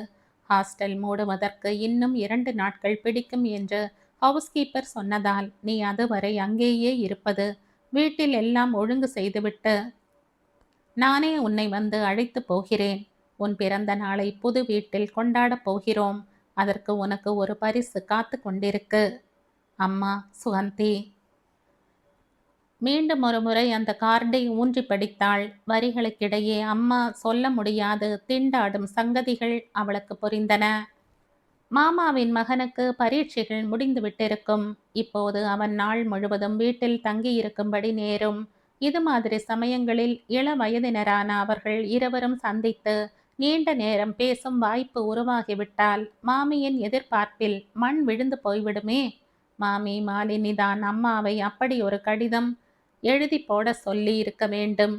ஹாஸ்டல் மூடுவதற்கு இன்னும் 2 நாட்கள் பிடிக்கும் என்று ஹவுஸ்கீப்பர் சொன்னதால் நீ அதுவரை அங்கேயே இருப்பது. வீட்டில் எல்லாம் ஒழுங்கு செய்துவிட்டு நானே உன்னை வந்து அழைத்து போகிறேன். உன் பிறந்த நாளை புது வீட்டில் கொண்டாடப் போகிறோம். அதற்கு உனக்கு ஒரு பரிசு காத்து கொண்டிருக்கு. அம்மா சுகந்தி. மீண்டும் ஒரு முறை அந்த கார்டை ஊன்றி படித்தாள். வரிகளுக்கிடையே அம்மா சொல்ல முடியாது திண்டாடும் சங்கதிகள் அவளுக்கு புரிந்தன. மாமாவின் மகனுக்கு பரீட்சைகள் முடிந்து விட்டிருக்கும். இப்போது அவன் நாள் முழுவதும் வீட்டில் தங்கியிருக்கும்படி நேரும். இது மாதிரி சமயங்களில் இள வயதினரான அவர்கள் இருவரும் சந்தித்து நீண்ட நேரம் பேசும் வாய்ப்பு உருவாகிவிட்டால் மாமியின் எதிர்பார்ப்பில் மண் விழுந்து போய்விடுமே. மாமி மாலினிதான் அம்மாவை அப்படி ஒரு கடிதம் எழுதி போட சொல்லி இருக்க வேண்டும்.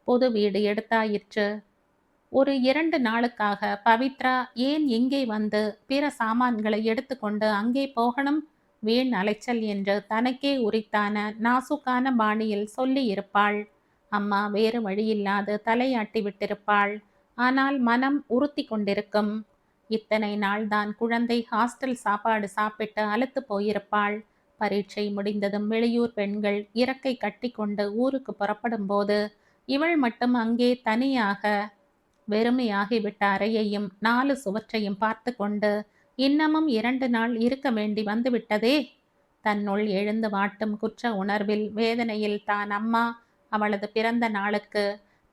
புது வீடு எடுத்தாயிற்று. ஒரு 2 நாளுக்காக பவித்ரா ஏன் இங்கே வந்து பிற சாமான்களை எடுத்துக்கொண்டு அங்கே போகணும்? வீண் அலைச்சல் என்று தனக்கே உரித்தான நாசுக்கான பாணியில் சொல்லி இருப்பாள். அம்மா வேறு வழியில்லாது தலையாட்டி விட்டிருப்பாள். ஆனால் மனம் உறுத்தி கொண்டிருக்கும். இத்தனை நாள்தான் குழந்தை ஹாஸ்டல் சாப்பாடு சாப்பிட்டு அலுத்து போயிருப்பாள். பரீட்சை முடிந்ததும் வெளியூர் பெண்கள் இறக்கை கட்டி கொண்டு ஊருக்கு புறப்படும் போது இவள் மட்டும் அங்கே தனியாக வெறுமையாகிவிட்ட அறையையும் 4 சுவற்றையும் பார்த்து கொண்டு இன்னமும் 2 நாள் இருக்க வேண்டி வந்துவிட்டதே. தன்னுள் எழுந்து வாட்டும் குற்ற உணர்வில் வேதனையில் தான் அம்மா அவளது பிறந்த நாளுக்கு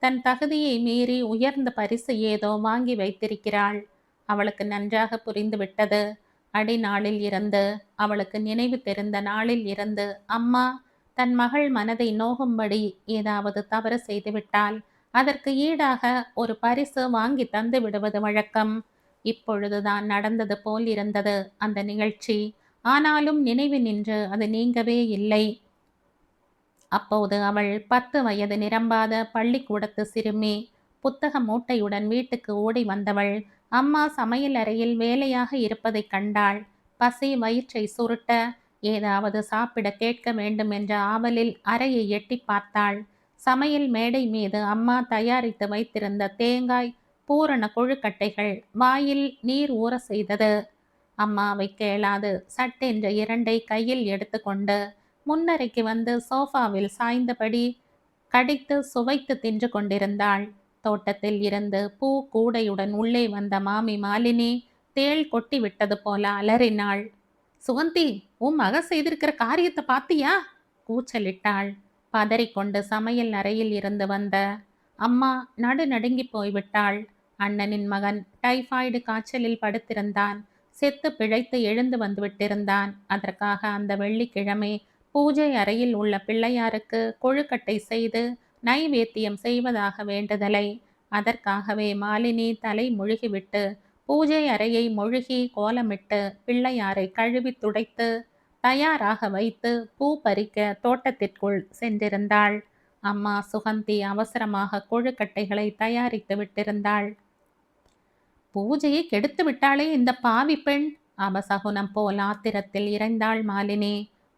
தன் தகுதியை மீறி உயர்ந்த பரிசு ஏதோ வாங்கி வைத்திருக்கிறாள். அவளுக்கு நன்றாக புரிந்துவிட்டது. அடிநாளில் இருந்து அவளுக்கு நினைவு தெரிந்த நாளில் இருந்து அம்மா தன் மகள் மனதை நோகும்படி ஏதாவது தவறு செய்துவிட்டால் அதற்கு ஈடாக ஒரு பரிசு வாங்கி தந்து விடுவது வழக்கம். இப்பொழுதுதான் நடந்தது போல் இருந்தது அந்த நிகழ்ச்சி. ஆனாலும் நினைவு நின்று அது நீங்கவே இல்லை. அப்போது அவள் 10 வயது நிரம்பாத பள்ளிக்கூடத்து சிறுமி. புத்தக மூட்டையுடன் வீட்டுக்கு ஓடி வந்தவள் அம்மா சமையல் அறையில் வேலையாக இருப்பதைக் கண்டாள். பசி வயிற்றை சுருட்ட ஏதாவது சாப்பிட கேட்க வேண்டும் என்ற ஆவலில் அறையை எட்டி பார்த்தாள். சமையல் மேடை மீது அம்மா தயாரித்து வைத்திருந்த தேங்காய் பூரண கொழுக்கட்டைகள் வாயில் நீர் ஊற செய்தது. அம்மாவை கேளாது சட்டென்ற 2 கையில் எடுத்துக்கொண்டு முன்னறைக்கு வந்து சோஃபாவில் சாய்ந்தபடி கடித்து சுவைத்து தின்று கொண்டிருந்தாள். தோட்டத்தில் இருந்து பூ கூடையுடன் உள்ளே வந்த மாமி மாலினி தேள் கொட்டி விட்டது போல அலறினாள். சுகந்தி, உன் மக செய்திருக்கிற காரியத்தை பாத்தியா? கூச்சலிட்டாள். பதறிக்கொண்டு சமையல் அறையில் இருந்து வந்த அம்மா நடுநடுங்கி போய்விட்டாள். அண்ணனின் மகன் டைபாய்டு காய்ச்சலில் படுத்திருந்தான். செத்து பிழைத்து எழுந்து வந்து விட்டிருந்தான். அதற்காக அந்த வெள்ளிக்கிழமை பூஜை அறையில் உள்ள பிள்ளையாருக்கு கொழுக்கட்டை செய்து நைவேத்தியம் செய்வதாக வேண்டுதலை. அதற்காகவே மாலினி தலை முழுகிவிட்டு பூஜை அறையை மொழுகி கோலமிட்டு பிள்ளையாரை கழுவி துடைத்து தயாராக வைத்து பூ பறிக்க தோட்டத்திற்குள் சென்றிருந்தாள். அம்மா சுகந்தி அவசரமாக கொழுக்கட்டைகளை தயாரித்து விட்டிருந்தாள். பூஜையை கெடுத்து விட்டாளே இந்த பாவி பெண்! அபசகுனம் போல் ஆத்திரத்தில் இறைந்தாள் மாலினி.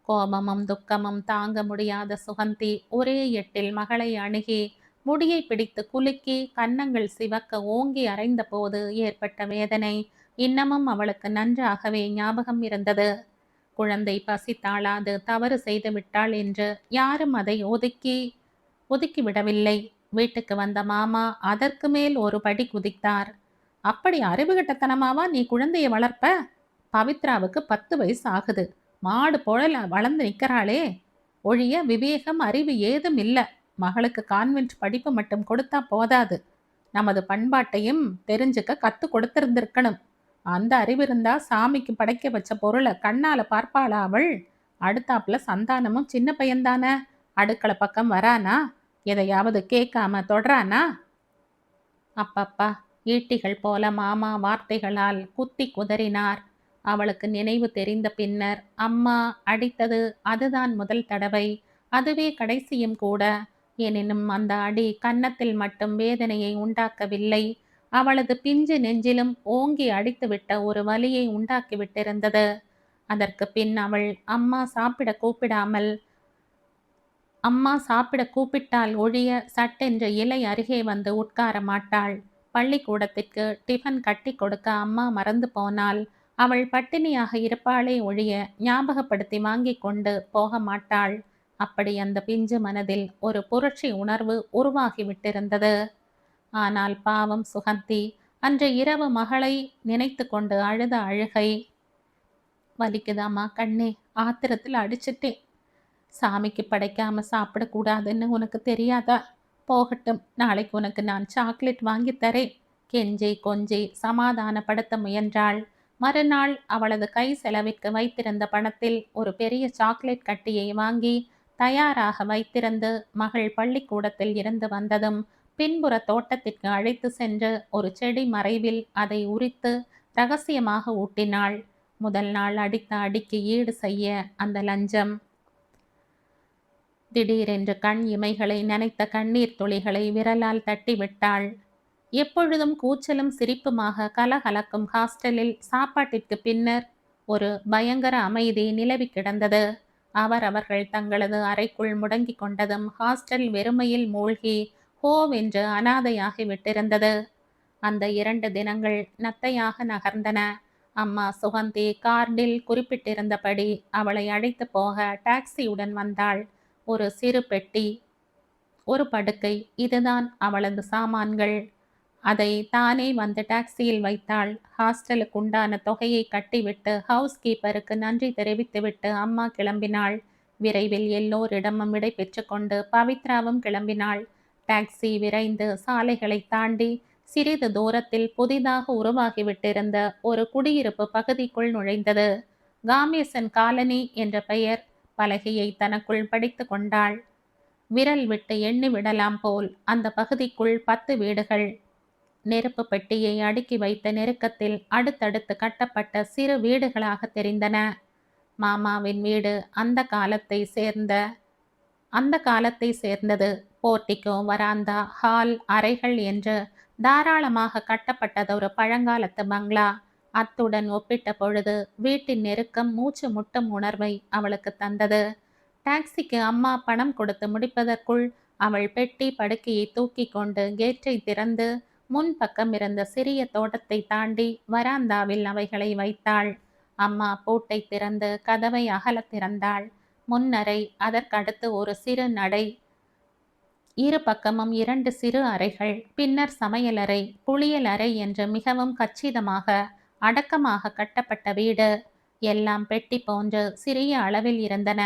கோபமும் துக்கமும் தாங்க முடியாத சுகந்தி ஒரே எட்டில் மகளை அணுகி முடியை பிடித்து குலுக்கி கன்னங்கள் சிவக்க ஓங்கி அறைந்த போது ஏற்பட்ட வேதனை இன்னமும் அவளுக்கு நன்றாகவே ஞாபகம் இருந்தது. குழந்தை பசி தாழாது தவறு செய்து விட்டாள் என்று யாரும் அதை ஒதுக்கிவிடவில்லை. வீட்டுக்கு வந்த மாமா அதற்கு மேல் ஒரு படி குதித்தார். அப்படி அறிவுகட்டத்தனமாவா நீ குழந்தைய வளர்ப்ப? பவித்ராவுக்கு 10 வயசு ஆகுது. மாடு போல வளர்ந்து நிற்கிறாளே ஒழிய விவேகம் அறிவு ஏதும் இல்ல. மகளுக்கு கான்வென்ட் படிப்பு மட்டும் கொடுத்தா போதாது, நமது பண்பாட்டையும் தெரிஞ்சுக்க கத்து கொடுத்திருந்திருக்கணும். அந்த அறிவு இருந்தா சாமிக்கு படைக்க வச்ச பொருளை கண்ணால பார்ப்பாளா அவள்? அடுத்தாப்புல சந்தானமும் சின்ன பையன்தானே, அடுக்களை பக்கம் வரானா? எதையாவது கேட்காம தொடரானா? அப்பப்பா, ஈட்டிகள் போல மாமா வார்த்தைகளால் குத்தி குதறினார். அவளுக்கு நினைவு தெரிந்த பின்னர் அம்மா அடித்தது அதுதான் முதல் தடவை, அதுவே கடைசியும் கூட. எனினும் அந்த அடி கன்னத்தில் மட்டும் வேதனையை உண்டாக்கவில்லை, அவளது பிஞ்சு நெஞ்சிலும் ஓங்கி அடித்துவிட்ட ஒரு வலியை உண்டாக்கிவிட்டிருந்தது. அதற்கு பின் அவள் அம்மா சாப்பிட கூப்பிட்டால் ஒழிய சட்டென்ற இலை அருகே வந்து உட்கார மாட்டாள். பள்ளிக்கூடத்திற்கு டிஃபன் கட்டி கொடுக்க அம்மா மறந்து போனால் அவள் பட்டினியாக இருப்பாளே ஒழிய ஞாபகப்படுத்தி வாங்கி கொண்டு போக மாட்டாள். அப்படி அந்த பிஞ்சு மனதில் ஒரு புரட்சி உணர்வு உருவாகிவிட்டிருந்தது. ஆனால் பாவம் சுகந்தி அன்று இரவு மகளை நினைத்து கொண்டு அழுத அழுகை. வலிக்குதாமா கண்ணே, ஆத்திரத்தில் அடிச்சிட்டேன். சாமிக்கு படைக்காம சாப்பிடக்கூடாதுன்னு உனக்கு தெரியாதா? போகட்டும், நாளைக்கு உனக்கு நான் சாக்லேட் வாங்கி தரேன். கெஞ்சி கொஞ்சி சமாதானப்படுத்த முயன்றாள். மறுநாள் அவளது கை செலவிற்கு வைத்திருந்த பணத்தில் ஒரு பெரிய சாக்லேட் கட்டியை வாங்கி தயாராக வைத்திருந்து மகள் பள்ளிக்கூடத்தில் இருந்து வந்ததும் பின்புற தோட்டத்திற்கு அழைத்து சென்று ஒரு செடி மறைவில் அதை உரித்து ரகசியமாக ஊட்டினாள். முதல் நாள் அடித்த அடிக்கு ஈடு செய்ய அந்த லஞ்சம். திடீரென்று கண் இமைகளை நனைத்த கண்ணீர் துளிகளை விரலால் தட்டிவிட்டாள். எப்பொழுதும் கூச்சலும் சிரிப்புமாக கலகலக்கும் ஹாஸ்டலில் சாப்பாட்டிற்கு பின்னர் ஒரு பயங்கர அமைதி நிலவி கிடந்தது. அவர்கள் தங்களது அறைக்குள் முடங்கி கொண்டதும் ஹாஸ்டல் வெறுமையில் மூழ்கி ஹோவென்று அனாதையாகி விட்டிருந்தது. அந்த 2 தினங்கள் நத்தையாக நகர்ந்தன. அம்மா சுகந்தி கார்டில் குறிப்பிட்டிருந்தபடி அவளை அழைத்து போக டாக்ஸியுடன் வந்தாள். ஒரு சிறு பெட்டி, ஒரு படுக்கை, இதுதான் அவளது சாமான்கள். அதை தானே வந்து டாக்ஸியில் வைத்தாள். ஹாஸ்டலுக்கு உண்டான தொகையை கட்டிவிட்டு ஹவுஸ் கீப்பருக்கு நன்றி தெரிவித்துவிட்டு அம்மா கிளம்பினாள். விரைவில் எல்லோரிடமும் விடை பெற்றுக்கொண்டு பவித்ராவும் கிளம்பினாள். டாக்ஸி விரைந்து சாலைகளை தாண்டி சிறிது தூரத்தில் புதிதாக உருவாகிவிட்டிருந்த ஒரு குடியிருப்பு பகுதிக்குள் நுழைந்தது. காமேசன் காலனி என்ற பெயர் பலகையை தனக்குள் படித்து கொண்டாள். விரல் விட்டு எண்ணி விடலாம் போல் அந்த பகுதிக்குள் 10 வீடுகள். நெருப்பு பெட்டியை அடுக்கி வைத்த நெருக்கத்தில் அடுத்தடுத்து கட்டப்பட்ட சிறு வீடுகளாக தெரிந்தன. மாமாவின் வீடு அந்த காலத்தை சேர்ந்தது. போர்ட்டிகோ, வராந்தா, ஹால், அறைகள் என்று தாராளமாக கட்டப்பட்டதொரு பழங்காலத்து பங்களா. அத்துடன் ஒப்பிட்ட பொழுது வீட்டின் நெருக்கம் மூச்சு முட்டும் உணர்வை அவளுக்கு தந்தது. டாக்ஸிக்கு அம்மா பணம் கொடுத்து முடிப்பதற்குள் அவள் பெட்டி படுக்கையை தூக்கி கொண்டு கேட்டை திறந்து முன்பக்கம் இருந்த சிறிய தோட்டத்தை தாண்டி வராந்தாவில் அவைகளை வைத்தாள். அம்மா பூட்டை திறந்து கதவை அகல திறந்தாள். முன்னறை, அதற்கடுத்து ஒரு சிறு நடை, இரு பக்கமும் 2 சிறு அறைகள், பின்னர் சமையலறை, குளியல் அறை என்று மிகவும் கச்சிதமாக அடக்கமாக கட்டப்பட்ட வீடு. எல்லாம் பெட்டி போன்று சிறிய அளவில் இருந்தன.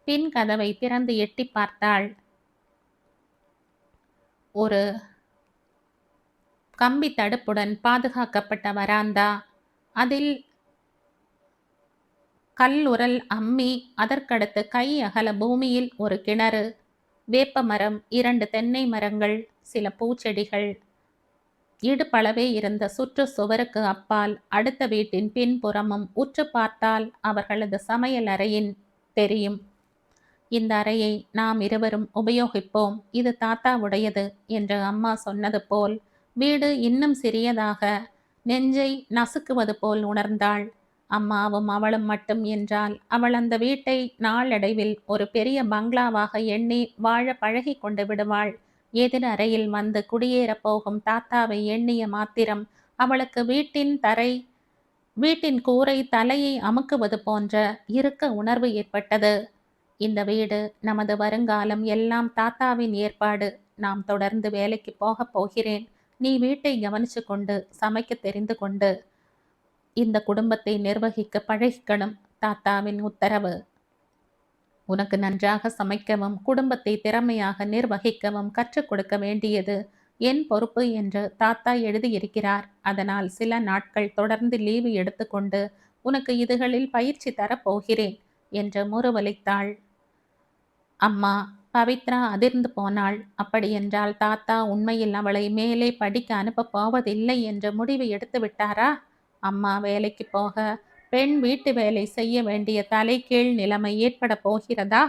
பின் கதவை திறந்து எட்டி பார்த்தாள். ஒரு கம்பி தடுப்புடன் பாதுகாக்கப்பட்ட வராந்தா. அதில் கல்லுரல் அம்மி, அதற்கடுத்து கை அகல பூமியில் ஒரு கிணறு, வேப்பமரம், 2 தென்னை மரங்கள், சில பூச்செடிகள். இடுப்பளவே இருந்த சுற்று சுவருக்கு அப்பால் அடுத்த வீட்டின் பின்புறமும் உற்று பார்த்தால் அவர்களது சமையல் அறையின் தெரியும். இந்த அறையை நாம் இருவரும் உபயோகிப்போம், இது தாத்தாவுடையது என்று அம்மா சொன்னது போல் வீடு இன்னும் சிறியதாக நெஞ்சை நசுக்குவது போல் உணர்ந்தாள். அம்மாவும் அவளும் மட்டும் என்றால் அவள் அந்த வீட்டை நாளடைவில் ஒரு பெரிய பங்களாவாக எண்ணி வாழ பழகி கொண்டு விடுவாள். எதிர் அறையில் வந்து குடியேறப் போகும் தாத்தாவை எண்ணிய மாத்திரம் அவளுக்கு வீட்டின் கூரை தலையை அமுக்குவது போன்ற இறுக்க உணர்வு ஏற்பட்டது. இந்த வீடு நமது வருங்காலம் எல்லாம் தாத்தாவின் ஏற்பாடு. நாம் தொடர்ந்து வேலைக்கு போகப் போகிறேன். நீ வீட்டை கவனிச்சு கொண்டு சமைக்க தெரிந்து கொண்டு இந்த குடும்பத்தை நிர்வகிக்க பழகிக்கணும். தாத்தாவின் உத்தரவு. உனக்கு நன்றாக சமைக்கவும் குடும்பத்தை திறமையாக நிர்வகிக்கவும் கற்றுக் கொடுக்க வேண்டியது என் பொறுப்பு என்று தாத்தா எழுதியிருக்கிறார். அதனால் சில நாட்கள் தொடர்ந்து லீவு எடுத்துக்கொண்டு உனக்கு இதுகளில் பயிற்சி தரப்போகிறேன் என்று முறுவலித்தாள். அம்மா பவித்ரா அதிர்ந்து போனாள். அப்படியென்றால் தாத்தா உண்மையில் அவளை மேலே படிக்க அனுப்பப் போவதில்லை என்று முடிவு எடுத்து விட்டாரா? அம்மா வேலைக்கு போக பெண் வீட்டு வேலை செய்ய வேண்டிய தலைகீழ் நிலைமை ஏற்பட போகிறதா?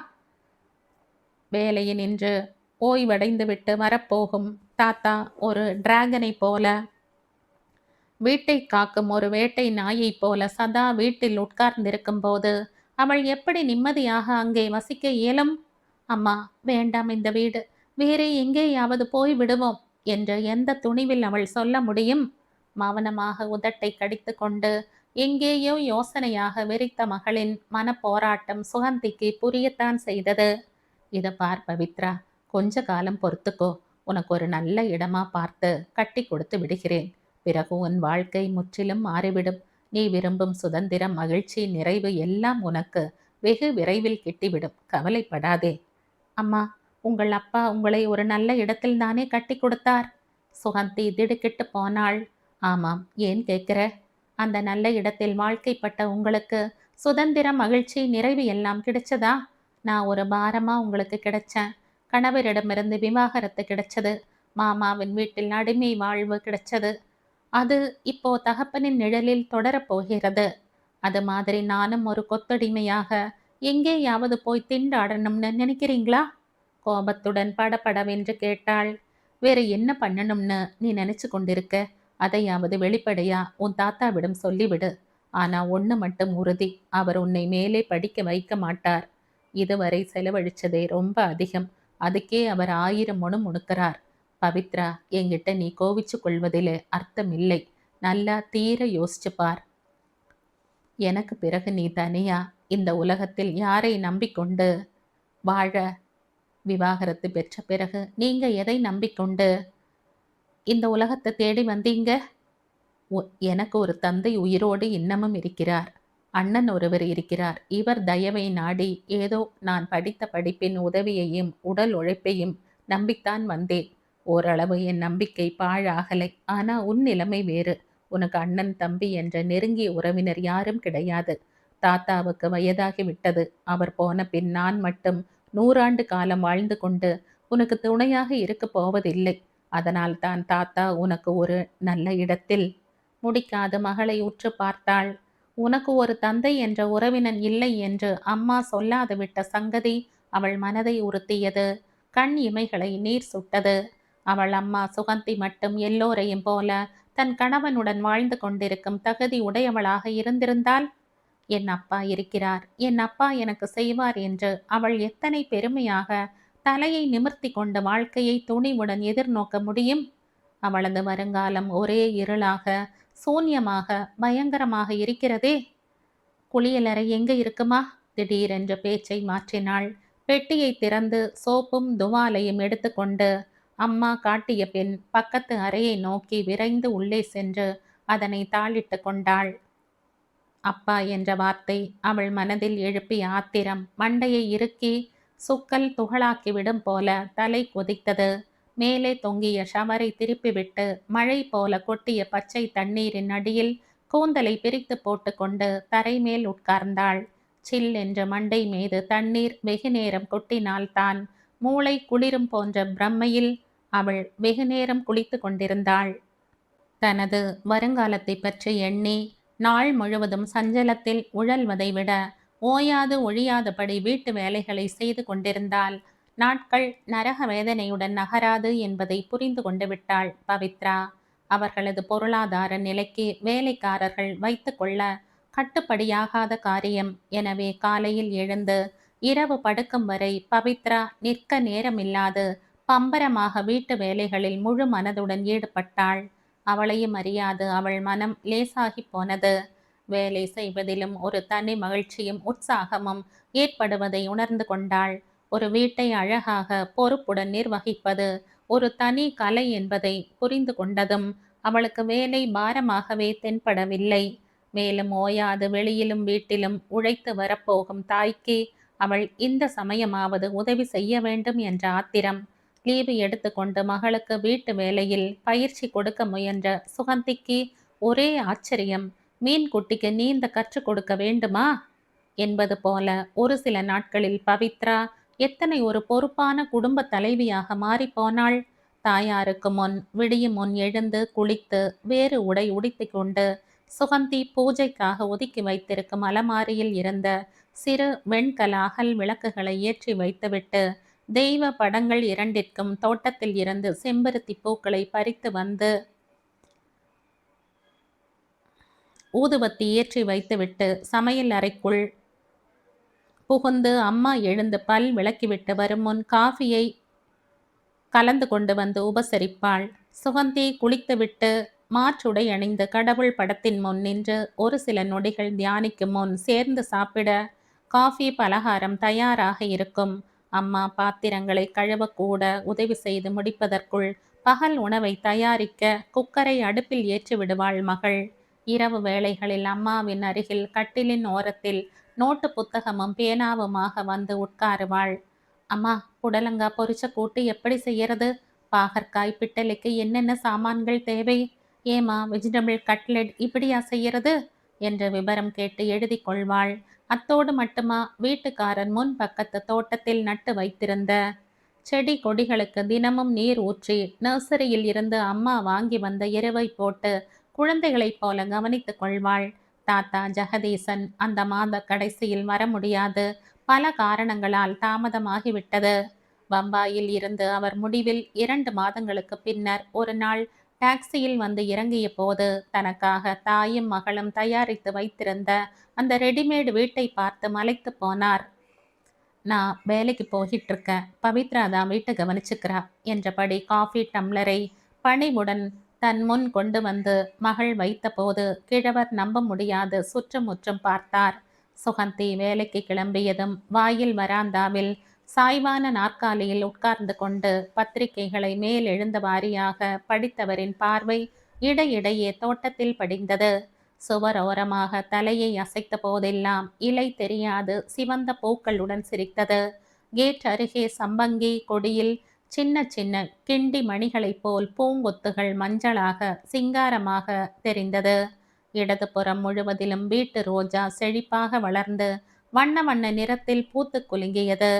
வேலையினின்று ஓய்வடைந்துவிட்டு வரப்போகும் தாத்தா ஒரு டிராகனை போல, வீட்டை காக்கும் ஒரு வேட்டை நாயைப் போல சதா வீட்டில் உட்கார்ந்திருக்கும் போது அவள் எப்படி நிம்மதியாக அங்கே வசிக்க இயலும்? அம்மா, வேண்டாம் இந்த வீடு, வேறே எங்கேயாவது போய் விடுவோம் என்று எந்த துணிவில் அவள் சொல்ல முடியும்? மௌனமாக உதட்டை கடித்து கொண்டு எங்கேயோ யோசனையாக வெறித்த மகளின் மனப்போராட்டம் சுகந்திக்கு புரியத்தான் செய்தது. இதை பார் பவித்ரா, கொஞ்ச காலம் பொறுத்துக்கோ. உனக்கு ஒரு நல்ல இடமா பார்த்து கட்டி கொடுத்து விடுகிறேன். பிறகு உன் வாழ்க்கை முற்றிலும் மாறிவிடும். நீ விரும்பும் சுதந்திரம், மகிழ்ச்சி, நிறைவு எல்லாம் உனக்கு வெகு விரைவில் கிட்டிவிடும். கவலைப்படாதே. அம்மா, உங்கள் அப்பா உங்களை ஒரு நல்ல இடத்தில் தானே கட்டி கொடுத்தார். சுகந்தி திடுக்கிட்டு போனாள். ஆமாம், ஏன் கேட்கிற? அந்த நல்ல இடத்தில் வாழ்க்கைப்பட்ட உங்களுக்கு சுதந்திரம், மகிழ்ச்சி, நிறைவு எல்லாம் கிடைச்சதா? நான் ஒரு பாரமா உங்களுக்கு கிடைச்சேன். கணவரிடமிருந்து விவாகரத்து கிடைச்சது. மாமாவின் வீட்டில் அடிமை வாழ்வு கிடைச்சது. அது இப்போ தகப்பனின் நிழலில் தொடரப்போகிறது. அது மாதிரி நானும் ஒரு கொத்தடிமையாக எங்கேயாவது போய் திண்டாடணும்னு நினைக்கிறீங்களா? கோபத்துடன் படபடவென்று கேட்டாள். வேற என்ன பண்ணணும்னு நீ நினைச்சு கொண்டிருக்க? அதையாவது வெளிப்படையா உன் தாத்தாவிடம் சொல்லிவிடு. ஆனா ஒண்ணு மட்டும் உறுதி, அவர் உன்னை மேலே படிக்க வைக்க மாட்டார். இதுவரை செலவழிச்சதே ரொம்ப அதிகம். அதுக்கே அவர் 1000 முணுமுணுக்கிறார். பவித்ரா, என்கிட்ட நீ கோவிச்சு கொள்வதிலே அர்த்தம் இல்லை. நல்லா தீர யோசிச்சு பார். எனக்கு பிறகு நீ தனியா இந்த உலகத்தில் யாரை நம்பிக்கொண்டு வாழ? விவாகரத்து பெற்ற பிறகு நீங்க எதை நம்பிக்கொண்டு இந்த உலகத்தை தேடி வந்தீங்க? எனக்கு ஒரு தந்தை உயிரோடு இன்னமும் இருக்கிறார். அண்ணன் ஒருவர் இருக்கிறார். இவர் தயவை நாடி ஏதோ நான் படித்த படிப்பின் உதவியையும் உடல் உழைப்பையும் நம்பித்தான் வந்தேன். ஓரளவு என் நம்பிக்கை பாழாகலை. ஆனா உன் நிலைமை வேறு. உனக்கு அண்ணன், தம்பி என்ற நெருங்கிய உறவினர் யாரும் கிடையாது. தாத்தாவுக்கு வயதாகி விட்டது. அவர் போன பின் நான் மட்டும் 100 ஆண்டு காலம் வாழ்ந்து கொண்டு உனக்கு துணையாக இருக்க போவதில்லை. அதனால் தான் தாத்தா உனக்கு ஒரு நல்ல இடத்தில். முடிக்காத மகளை உற்று பார்த்தாள். உனக்கு ஒரு தந்தை என்ற உறவினன் இல்லை என்று அம்மா சொல்லாது விட்ட சங்கதி அவள் மனதை உறுத்தியது. கண் இமைகளை நீர் சுட்டது. அவள் அம்மா சுகந்தி மட்டும் எல்லோரையும் போல தன் கணவனுடன் வாழ்ந்து கொண்டிருக்கும் தகுதி உடையவளாக இருந்திருந்தால், என் அப்பா இருக்கிறார், என் அப்பா எனக்கு செய்வார் என்று அவள் எத்தனை பெருமையாக தலையை நிமிர்த்தி கொண்டு வாழ்க்கையை துணிவுடன் எதிர்நோக்க முடியும்? அவளது வருங்காலம் ஒரே இருளாக, சூன்யமாக, பயங்கரமாக இருக்கிறதே. குளியலறை எங்க இருக்குமா? திடீரென்று பேச்சை மாற்றினாள். பெட்டியை திறந்து சோப்பும் துவாலையும் எடுத்துக்கொண்டு அம்மா காட்டிய பின் பக்கத்து அறையை நோக்கி விரைந்து உள்ளே சென்று அதனை தாளிட்டு கொண்டாள். அப்பா என்ற வார்த்தை அவள் மனதில் எழுப்பிய ஆத்திரம் மண்டையை இறுக்கி சுக்கல் துகளாக்கிவிடும் போல தலை கொதித்தது. மேலே தொங்கிய ஷவரை திருப்பிவிட்டு மழை போல கொட்டிய பச்சை தண்ணீரின் அடியில் கூந்தலை பிரித்து போட்டு கொண்டு தரை மேல் உட்கார்ந்தாள். சில் என்று மண்டை மீது தண்ணீர் வெகு நேரம் கொட்டினால்தான் மூளை குளிரும் போன்ற பிரம்மையில் அவள் வெகு நேரம் குளித்து கொண்டிருந்தாள். தனது வருங்காலத்தை பற்றி எண்ணி நாள் முழுவதும் சஞ்சலத்தில் உழல்வதை விட ஓயாது ஒழியாதபடி வீட்டு வேலைகளை செய்து கொண்டிருந்தால் நாட்கள் நரக வேதனையுடன் நகராது என்பதை புரிந்து கொண்டு விட்டாள் பவித்ரா. அவர்களது பொருளாதார நிலைக்கு வேலைக்காரர்கள் வைத்து கொள்ள கட்டுப்படியாகாத காரியம். எனவே காலையில் எழுந்து இரவு படுக்கும் வரை பவித்ரா நிற்க நேரமில்லாது பம்பரமாக வீட்டு வேலைகளில் முழு மனதுடன் ஈடுபட்டாள். அவளையும் அறியாது அவள் மனம் லேசாகி போனது. வேலை செய்வதிலும் ஒரு தனி மகிழ்ச்சியும் உற்சாகமும் ஏற்படுவதை உணர்ந்து கொண்டாள். ஒரு வீட்டை அழகாக பொறுப்புடன் நிர்வகிப்பது ஒரு தனி கலை என்பதை புரிந்து கொண்டதும் அவளுக்கு வேலை பாரமாகவே தென்படவில்லை. மேலும் ஓயாது வெளியிலும் வீட்டிலும் உழைத்து வரப்போகும் தாய்க்கு அவள் இந்த சமயமாவது உதவி செய்ய வேண்டும் என்ற ஆத்திரம். லீவு எடுத்துக்கொண்டு மகளுக்கு வீட்டு வேலையில் பயிற்சி கொடுக்க முயன்ற சுகந்திக்கு ஒரே ஆச்சரியம். மீன் குட்டிக்கு நீந்த கற்றுக் கொடுக்க வேண்டுமா என்பது போல ஒரு சில நாட்களில் பவித்ரா எத்தனை ஒரு பொறுப்பான குடும்ப தலைவியாக மாறிப்போனாள். தாயாருக்கு முன் விடியும் முன் எழுந்து குளித்து வேறு உடை உடுத்தி கொண்டு சுகந்தி பூஜைக்காக ஒதுக்கி வைத்திருக்கும் அலமாரியில் இருந்த சிறு வெண்கல அகல் விளக்குகளை ஏற்றி வைத்துவிட்டு தெய்வ படங்கள் இரண்டிற்கும் தோட்டத்தில் இருந்து செம்பருத்தி பூக்களை பறித்து வந்து ஊதுவத்தி ஏற்றி வைத்துவிட்டு சமையல் அறைக்குள் புகுந்து அம்மா எழுந்து பல் விளக்கிவிட்டு வரும் முன் காஃபியை கலந்து கொண்டு வந்து உபசரிப்பாள். சுகந்தி குளித்துவிட்டு மாற்றுடை அணிந்து கடவுள் படத்தின் முன் நின்று ஒரு சில நொடிகள் தியானிக்கும் முன் சேர்ந்து சாப்பிட காஃபி பலகாரம் தயாராக இருக்கும். அம்மா பாத்திரங்களை கழுவக்கூட உதவி செய்து முடிப்பதற்குள் பகல் உணவை தயாரிக்க குக்கரை அடுப்பில் ஏற்றி விடுவாள் மகள். இரவு வேளைகளில் அம்மாவின் அருகில் கட்டிலின் ஓரத்தில் நோட்டு புத்தகமும் பேனாவுமாக வந்து உட்காருவாள். அம்மா, புடலங்காய் பொரிச்ச கூட்டு எப்படி செய்யறது? பாகற்காய் பிட்டலைக்கு என்னென்ன சாமான்கள் தேவை? ஏமா வெஜிடபிள் கட்லெட் இப்படியா செய்யறது என்ற விபரம் கேட்டு எழுதி கொள்வாள். அத்தோடு மட்டுமா வீட்டுக்காரன் முன் பக்கத்து தோட்டத்தில் நட்டு வைத்திருந்த செடி கொடிகளுக்கு தினமும் நீர் ஊற்றி நர்சரியில் இருந்து அம்மா வாங்கி வந்த எருவை போட்டு குழந்தைகளைப் போல கவனித்துக் கொள்வாள். தாத்தா ஜெகதீசன் அந்த மாத கடைசியில் வர முடியாது. பல காரணங்களால் தாமதமாகிவிட்டது. பம்பாயில் இருந்து அவர் முடிவில் 2 மாதங்களுக்கு பின்னர் ஒரு நாள் டாக்ஸியில் வந்து இறங்கிய போது தனக்காக தாயும் மகளும் தயாரித்து வைத்திருந்த அந்த ரெடிமேடு வீட்டை பார்த்து மலைத்து போனார். நான் வேலைக்கு போகிட்டு இருக்கேன், பவித்ரா தான் வீட்டை கவனிச்சுக்கிறா என்றபடி காஃபி டம்ளரை பணிவுடன் தன் முன் கொண்டு வந்து மகள் வைத்த போது கிழவர் நம்ப முடியாது சுற்றுமுற்றும் பார்த்தார். சுகந்தி வேலைக்கு கிளம்பியதும் வாயில் வராந்தாவில் சாய்வான நாற்காலியில் உட்கார்ந்து கொண்டு பத்திரிகைகளை மேலெழுந்த வாரியாக படித்தவரின் பார்வை இடையிடையே தோட்டத்தில் படிந்தது. சுவரோரமாக தலையை அசைத்த போதெல்லாம் இலை தெரியாது சிவந்த பூக்களுடன் சிரித்தது. கேட் அருகே சம்பங்கி கொடியில் சின்ன சின்ன கிண்டி மணிகளைப் போல் பூங்கொத்துகள் மஞ்சளாக சிங்காரமாக தெரிந்தது. இடதுபுறம் முழுவதிலும் வீட்டு ரோஜா செழிப்பாக வளர்ந்து வண்ண வண்ண நிறத்தில் பூத்து குலுங்கியது.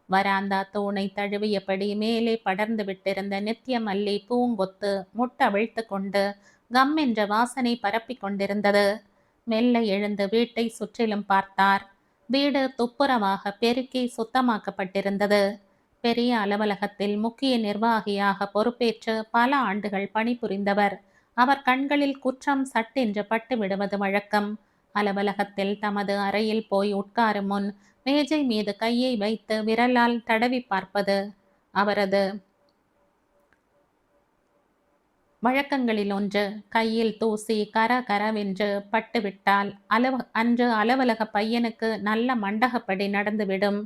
வராந்தா தூணை தழுவியபடி மேலே படர்ந்து விட்டிருந்த நித்திய மல்லி பூங்கொத்து முட்டவிழ்த்து கொண்டு கம் என்ற வாசனை பரப்பி கொண்டிருந்தது. மெல்ல எழுந்து வீட்டை சுற்றிலும் பார்த்தார். வீடு துப்புரவாக பெருக்கி சுத்தமாக்கப்பட்டிருந்தது. பெரிய அலுவலகத்தில் முக்கிய நிர்வாகியாக பொறுப்பேற்று பல ஆண்டுகள் பணிபுரிந்தவர். அவர் கண்களில் குற்றம் சட்டென்று பட்டு விடுவது வழக்கம். அலுவலகத்தில் தமது அறையில் போய் உட்காரும் முன் மேஜை மீது கையை வைத்து விரலால் தடவி பார்ப்பது அவரது வழக்கங்களில் ஒன்று. கையில் தூசி கரவென்று பட்டுவிட்டால் அன்று அலுவலக பையனுக்கு நல்ல மண்டகப்படி நடந்துவிடும்.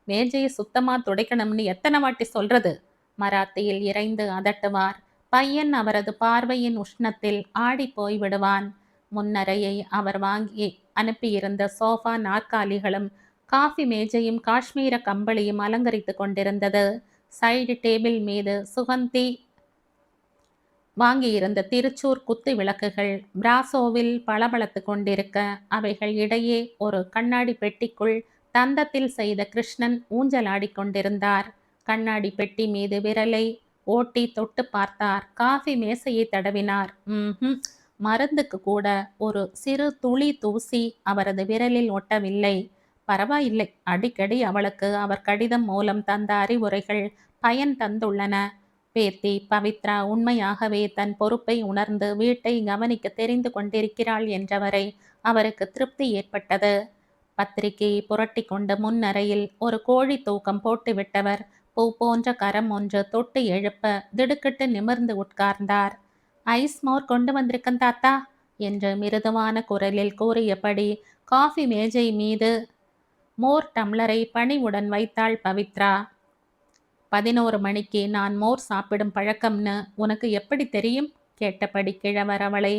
மேஜையை சுத்தமா துடைக்கணும்னு எத்தனை வாட்டி சொல்றது? மராத்தியில் இறைந்து அதட்டுவார். பையன் அவரது பார்வையின் உஷ்ணத்தில் ஆடி போய் விடுவான். முன்னரையை அவர் வாங்கி அனுப்பியிருந்த சோஃபா நாற்காலிகளும் காஃபி மேஜையும் காஷ்மீர கம்பளியும் அலங்கரித்து கொண்டிருந்தது. சைடு டேபிள் மீது சுகந்தி வாங்கியிருந்த திருச்சூர் குத்து விளக்குகள் பிராசோவில் பளபளத்து கொண்டிருக்க அவைகள் இடையே ஒரு கண்ணாடி பெட்டிக்குள் தந்தத்தில் செய்த கிருஷ்ணன் ஊஞ்சலாடி கொண்டிருந்தார். கண்ணாடி பெட்டி மீது விரலை ஓட்டி தொட்டு பார்த்தார். காஃபி மேசையை தடவினார். மருந்துக்கு கூட ஒரு சிறு துளி தூசி அவரது விரலில் ஒட்டவில்லை. பரவாயில்லை, அடிக்கடி அவளுக்கு அவர் கடிதம் மூலம் தந்த அறிவுரைகள் பயன் தந்துள்ளன. பேத்தி பவித்ரா உண்மையாகவே தன் பொறுப்பை உணர்ந்து வீட்டை கவனிக்க தெரிந்து கொண்டிருக்கிறாள் என்றவரை அவருக்கு திருப்தி ஏற்பட்டது. பத்திரிகையை புரட்டி கொண்டு முன்னறையில் ஒரு கோழி தூக்கம் போட்டுவிட்டவர் பூ போன்ற கரம் ஒன்று தொட்டு எழுப்ப திடுக்கிட்டு நிமிர்ந்து உட்கார்ந்தார். ஐஸ் மோர் கொண்டு வந்திருக்கன் தாத்தா என்று மிருதுவான குரலில் கூறியபடி காஃபி மேஜை மீது மோர் டம்ளரை பணிவுடன் வைத்தாள் பவித்ரா. 11 மணிக்கு நான் மோர் சாப்பிடும் பழக்கம்னு உனக்கு எப்படி தெரியும்? கேட்டபடி கிழவர் அவளை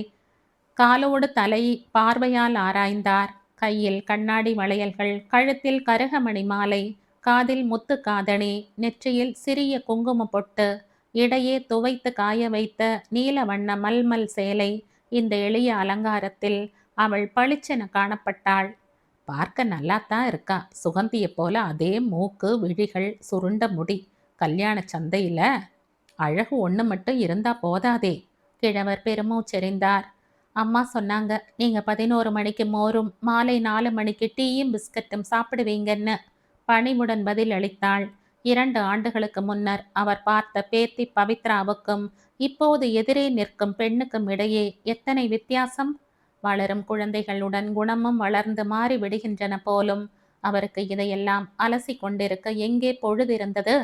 காலோடு தலை பார்வையால் ஆராய்ந்தார். கையில் கண்ணாடி வளையல்கள், கழுத்தில் கருகமணி மாலை, காதில் முத்து காதணி, நெற்றியில் சிறிய குங்கும பொட்டு, இடையே துவைத்து காய வைத்த நீல வண்ண மல்மல் சேலை. இந்த எளிய அலங்காரத்தில் அவள் பளிச்சென காணப்பட்டாள். பார்க்க நல்லாத்தான் இருக்கா. சுகந்தியை போல அதே மூக்கு, விழிகள், சுருண்ட முடி. கல்யாண சந்தையில அழகு ஒன்று மட்டும் இருந்தா போதாதே. கிழவர் பெருமூச்செறிந்தார். அம்மா சொன்னாங்க நீங்க 11 மணிக்கு மோரும் மாலை 4 மணிக்கு டீயும் பிஸ்கட்டும் சாப்பிடுவீங்கன்னு. பணிவுடன் பதில் அளித்தாள். 2 ஆண்டுகளுக்கு முன்னர் அவர் பார்த்த பேத்தி பவித்ராவுக்கும் இப்போது எதிரே நிற்கும் பெண்ணுக்கும் இடையே எத்தனை வித்தியாசம்! வளரும் குழந்தைகளுடன் குணமும் வளர்ந்து மாறி விடுகின்றன போலும். அவருக்கு இதையெல்லாம் அலசி கொண்டிருக்க எங்கே பொழுதிருந்தது?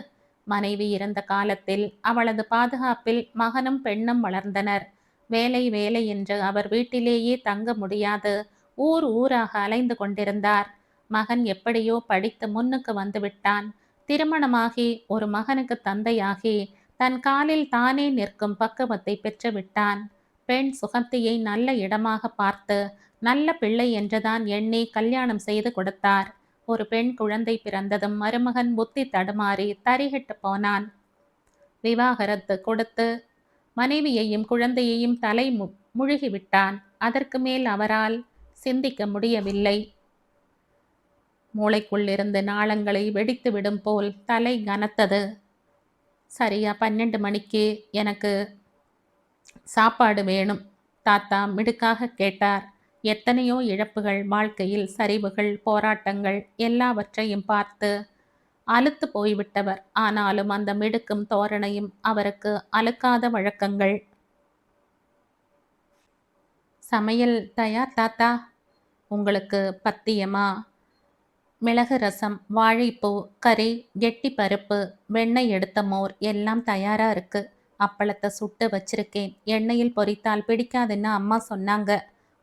மனைவி இருந்த காலத்தில் அவளது பாதுகாப்பில் மகனும் பெண்ணும் வளர்ந்தனர். வேலை வேலை என்று அவர் வீட்டிலேயே தங்க முடியாது ஊர் ஊராக அலைந்து கொண்டிருந்தார். மகன் எப்படியோ படித்து முன்னுக்கு வந்து விட்டான். திருமணமாகி ஒரு மகனுக்கு தந்தையாகி தன் காலில் தானே நிற்கும் பக்குவத்தை பெற்று விட்டான். பெண் சுகந்தியை நல்ல இடமாக பார்த்து நல்ல பிள்ளை என்றுதான் எண்ணி கல்யாணம் செய்து கொடுத்தார். ஒரு பெண் குழந்தை பிறந்ததும் மருமகன் புத்தி தடுமாறி தரிகட்டு போனான். விவாகரத்து கொடுத்து மனைவியையும் குழந்தையையும் தலை முழுகிவிட்டான். அதற்கு மேல் அவரால் சிந்திக்க முடியவில்லை. மூளைக்குள்ளிருந்து நாளங்களை வெடித்து விடும் போல் தலை கனத்தது. சரியா 12 மணிக்கு எனக்கு சாப்பாடு வேணும் தாத்தா மிடுக்காக கேட்டார். எத்தனையோ இழப்புகள், வாழ்க்கையில் சரிவுகள், போராட்டங்கள் எல்லாவற்றையும் பார்த்து அலுத்து போய்விட்டவர். ஆனாலும் அந்த மிடுக்கும் தோரணையும் அவருக்கு அலுக்காத வழக்கங்கள். சமையல் தயார் தாத்தா. உங்களுக்கு பத்தியமா? மிளகு ரசம், வாழைப்பூ, கறி, கெட்டி பருப்பு, வெண்ணெய் எடுத்த மோர் எல்லாம் தயாரா இருக்கு. அப்பளத்தை சுட்டு வச்சிருக்கேன். எண்ணெயில் பொரித்தால் பிடிக்காதுன்னு அம்மா சொன்னாங்க.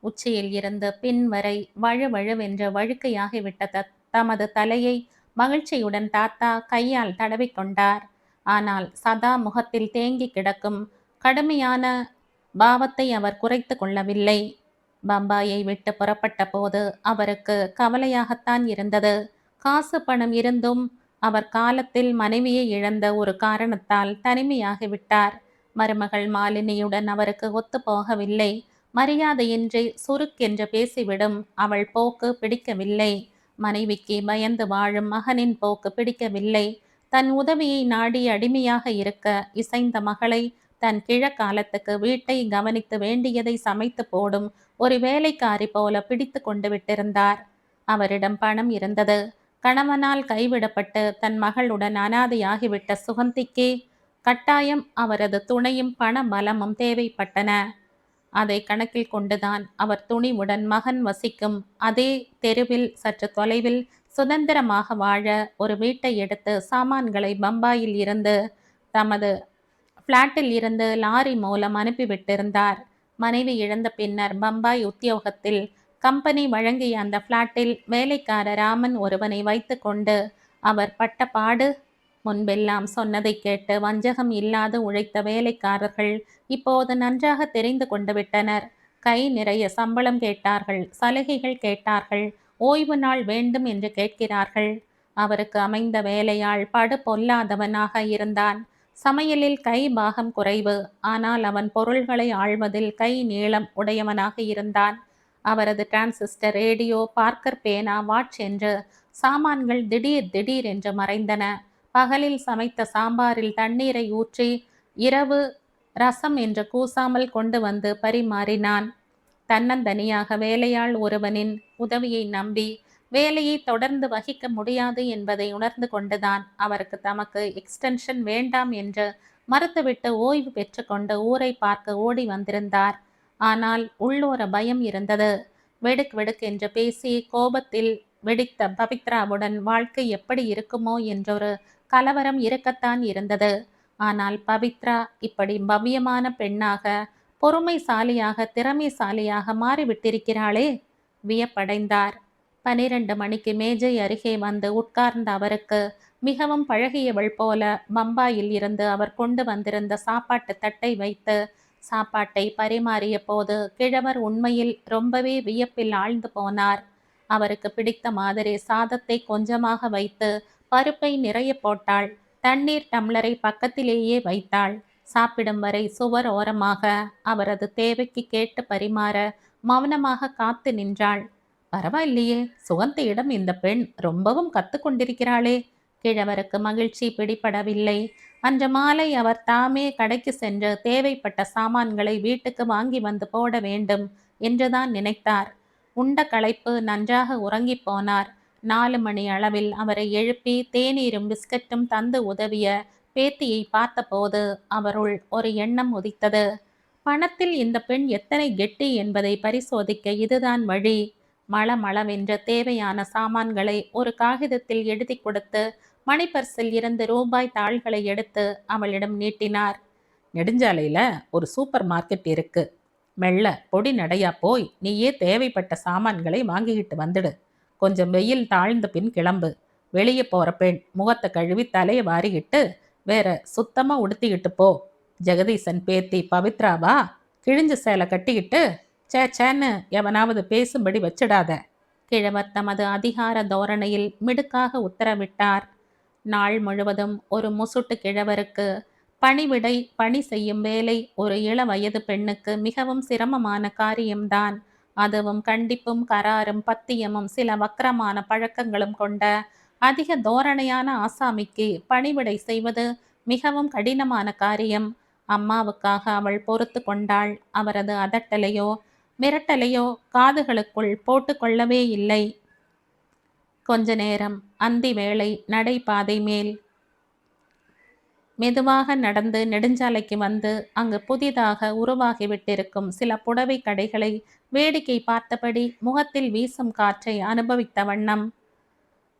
உச்சியில் இருந்து பின் வரை வழுவழுவென்று வழுக்கையாகிவிட்ட தமது தலையை மகிழ்ச்சியுடன் தாத்தா கையால் தடவிக்கொண்டார். ஆனால் சதா முகத்தில் தேங்கி கிடக்கும் கடுமையான பாவத்தை அவர் குறைத்து கொள்ளவில்லை. பம்பாயை விட்டு புறப்பட்ட போது அவருக்கு கவலையாகத்தான் இருந்தது. காசு பணம் இருந்தும் அவர் காலத்தில் மனைவியை இழந்த ஒரு காரணத்தால் தனிமையாகிவிட்டார். மருமகள் மாலினியுடன் அவருக்கு ஒத்து போகவில்லை. மரியாதையின்றி சுருக்கென்று பேசிவிடும் அவள் போக்கு பிடிக்கவில்லை. மனைவிக்கு பயந்து வாழும் மகனின் போக்கு பிடிக்கவில்லை. தன் உதவியை நாடி அடிமையாக இருக்க இசைந்த மகளை தன் கிழக்காலத்துக்கு வீட்டை கவனித்து வேண்டியதை சமைத்து போடும் ஒரு வேலைக்காரி போல பிடித்து கொண்டு விட்டிருந்தார். அவரிடம் பணம் இருந்தது. கணவனால் கைவிடப்பட்டு தன் மகளுடன் அனாதையாகிவிட்ட சுகந்திக்கு கட்டாயம் அவரது துணையும் பண பலமும் தேவைப்பட்டன. அதை கணக்கில் கொண்டுதான் அவர் துணிவுடன் மகன் வசிக்கும் அதே தெருவில் சற்று தொலைவில் சுதந்திரமாக வாழ ஒரு வீட்டை எடுத்து சாமான்களை பம்பாயில் இருந்து தமது பிளாட்டில் இருந்து லாரி மூலம் அனுப்பிவிட்டிருந்தார். மனைவி இழந்த பின்னர் பம்பாய் உத்தியோகத்தில் கம்பெனி வழங்கிய அந்த பிளாட்டில் வேலைக்கார ராமன் ஒருவனை வைத்து கொண்டு அவர் பட்ட பாடு. முன்பெல்லாம் சொன்னதை கேட்டு வஞ்சகம் இல்லாது உழைத்த வேலைக்காரர்கள் இப்போது நன்றாக தெரிந்து கொண்டு விட்டனர். கை நிறைய சம்பளம் கேட்டார்கள், சலுகைகள் கேட்டார்கள், ஓய்வு நாள் வேண்டும் என்று கேட்கிறார்கள். அவருக்கு அமைந்த வேலையாள் படு பொல்லாதவனாக இருந்தான். சமையலில் கை பாகம் குறைவு. ஆனால் அவன் பொருள்களை ஆள்வதில் கை நீளம் உடையவனாக இருந்தான். அவரது டிரான்சிஸ்டர், ரேடியோ, பார்க்கர் பேனா, வாட்ச் என்று சாமான்கள் திடீர் திடீர் என்று மறைந்தன. பகலில் சமைத்த சாம்பாரில் தண்ணீரை ஊற்றி இரவு ரசம் என்று கூசாமல் கொண்டு வந்து பரிமாறினான். தன்னந்தனியாக வேலையாள் ஒருவனின் உதவியை நம்பி வேலையை தொடர்ந்து வகிக்க முடியாது என்பதை உணர்ந்து கொண்டுதான் அவருக்கு தமக்கு எக்ஸ்டென்ஷன் வேண்டாம் என்று மறுத்துவிட்டு ஓய்வு பெற்றுக்கொண்டு ஊரை பார்க்க ஓடி வந்திருந்தார். ஆனால் உள்ளூர பயம் இருந்தது. வெடுக் வெடுக் என்று பேசி கோபத்தில் வெடித்த பவித்ராவுடன் வாழ்க்கை எப்படி இருக்குமோ என்றொரு கலவரம் இருக்கத்தான் இருந்தது. ஆனால் பவித்ரா இப்படி பவ்யமான பெண்ணாக, பொறுமைசாலியாக, திறமைசாலியாக மாறிவிட்டிருக்கிறாளே! வியப்படைந்தார். 12 மணிக்கு மேஜை அருகே வந்து உட்கார்ந்த அவருக்கு மிகவும் பழகியவள் போல பம்பாயில் இருந்து அவர் கொண்டு வந்திருந்த சாப்பாட்டு தட்டை வைத்து சாப்பாட்டை பரிமாறிய போது கிழவர் உண்மையில் ரொம்பவே வியப்பில் ஆழ்ந்து போனார். அவருக்கு பிடித்த மாதிரி சாதத்தை கொஞ்சமாக வைத்து பருப்பை நிறைய போட்டாள். தண்ணீர் டம்ளரை பக்கத்திலேயே வைத்தாள். சாப்பிடும் வரை சுவர் ஓரமாக அவரது தேவைக்கு கேட்டு பரிமாற மௌனமாக காத்து நின்றாள். பரவாயில்லையே, சுகந்தியிடம் இந்த பெண் ரொம்பவும் கத்துக்கொண்டிருக்கிறாளே. கிழவருக்கு மகிழ்ச்சி பிடிபடவில்லை. அன்று மாலை அவர் தாமே கடைக்கு சென்று தேவைப்பட்ட சாமான்களை வீட்டுக்கு வாங்கி வந்து போட வேண்டும் என்றுதான் நினைத்தார். உண்ட களைப்பு நன்றாக உறங்கி போனார். 4 மணி அளவில் அவரை எழுப்பி தேநீரும் பிஸ்கட்டும் தந்து உதவிய பேத்தியை பார்த்தபோது அவருள் ஒரு எண்ணம் உதித்தது. பணத்தில் இந்த பெண் எத்தனை கெட்டி என்பதை பரிசோதிக்க இதுதான் வழி. மளமளவென்று தேவையான சாமான்களை ஒரு காகிதத்தில் எழுதி கொடுத்து மணிப்பர்சில் இருந்து ரூபாய் தாள்களை எடுத்து அவளிடம் நீட்டினார். நெடுஞ்சாலையில ஒரு சூப்பர் மார்க்கெட் இருக்கு. மெல்ல பொடி நடையா போய் நீயே தேவைப்பட்ட சாமான்களை வாங்கிக்கிட்டு வந்துடு. கொஞ்சம் வெயில் தாழ்ந்த பின் கிளம்பு. வெளியே போற பெண் முகத்தை கழுவி தலையை வாரிக்கிட்டு வேற சுத்தமா உடுத்திக்கிட்டு போ. ஜெகதீசன் பேத்தி பவித்ராவா? கிழிஞ்ச சேலை கட்டிக்கிட்டு சேச்சேன்னு எவனாவது பேசும்படி வச்சிடாத. கிழவர் தமது அதிகார தோரணையில் மிடுக்காக உத்தரவிட்டார். நாள் முழுவதும் ஒரு முசுட்டு கிழவருக்கு பணிவிடை பணி செய்யும் வேலை ஒரு இள வயது பெண்ணுக்கு மிகவும் சிரமமான காரியம்தான். அதுவும் கண்டிப்பும் கராரும் பத்தியமும் சில வக்கரமான பழக்கங்களும் கொண்ட அதிக தோரணையான ஆசாமிக்கு பணிவிடை செய்வது மிகவும் கடினமான காரியம். அம்மாவுக்காக அவள் பொறுத்து கொண்டாள். அவரது அதட்டலையோ மிரட்டலையோ காதுகளுக்குள் போட்டு கொள்ளவே இல்லை. கொஞ்ச நேரம் அந்தி வேளை நடைபாதை மேல் மெதுவாக நடந்து நெடுஞ்சாலைக்கு வந்து அங்கு புதிதாக உருவாகிவிட்டிருக்கும் சில புடவை கடைகளை வேடிக்கை பார்த்தபடி முகத்தில் வீசும் காற்றை அனுபவித்த வண்ணம்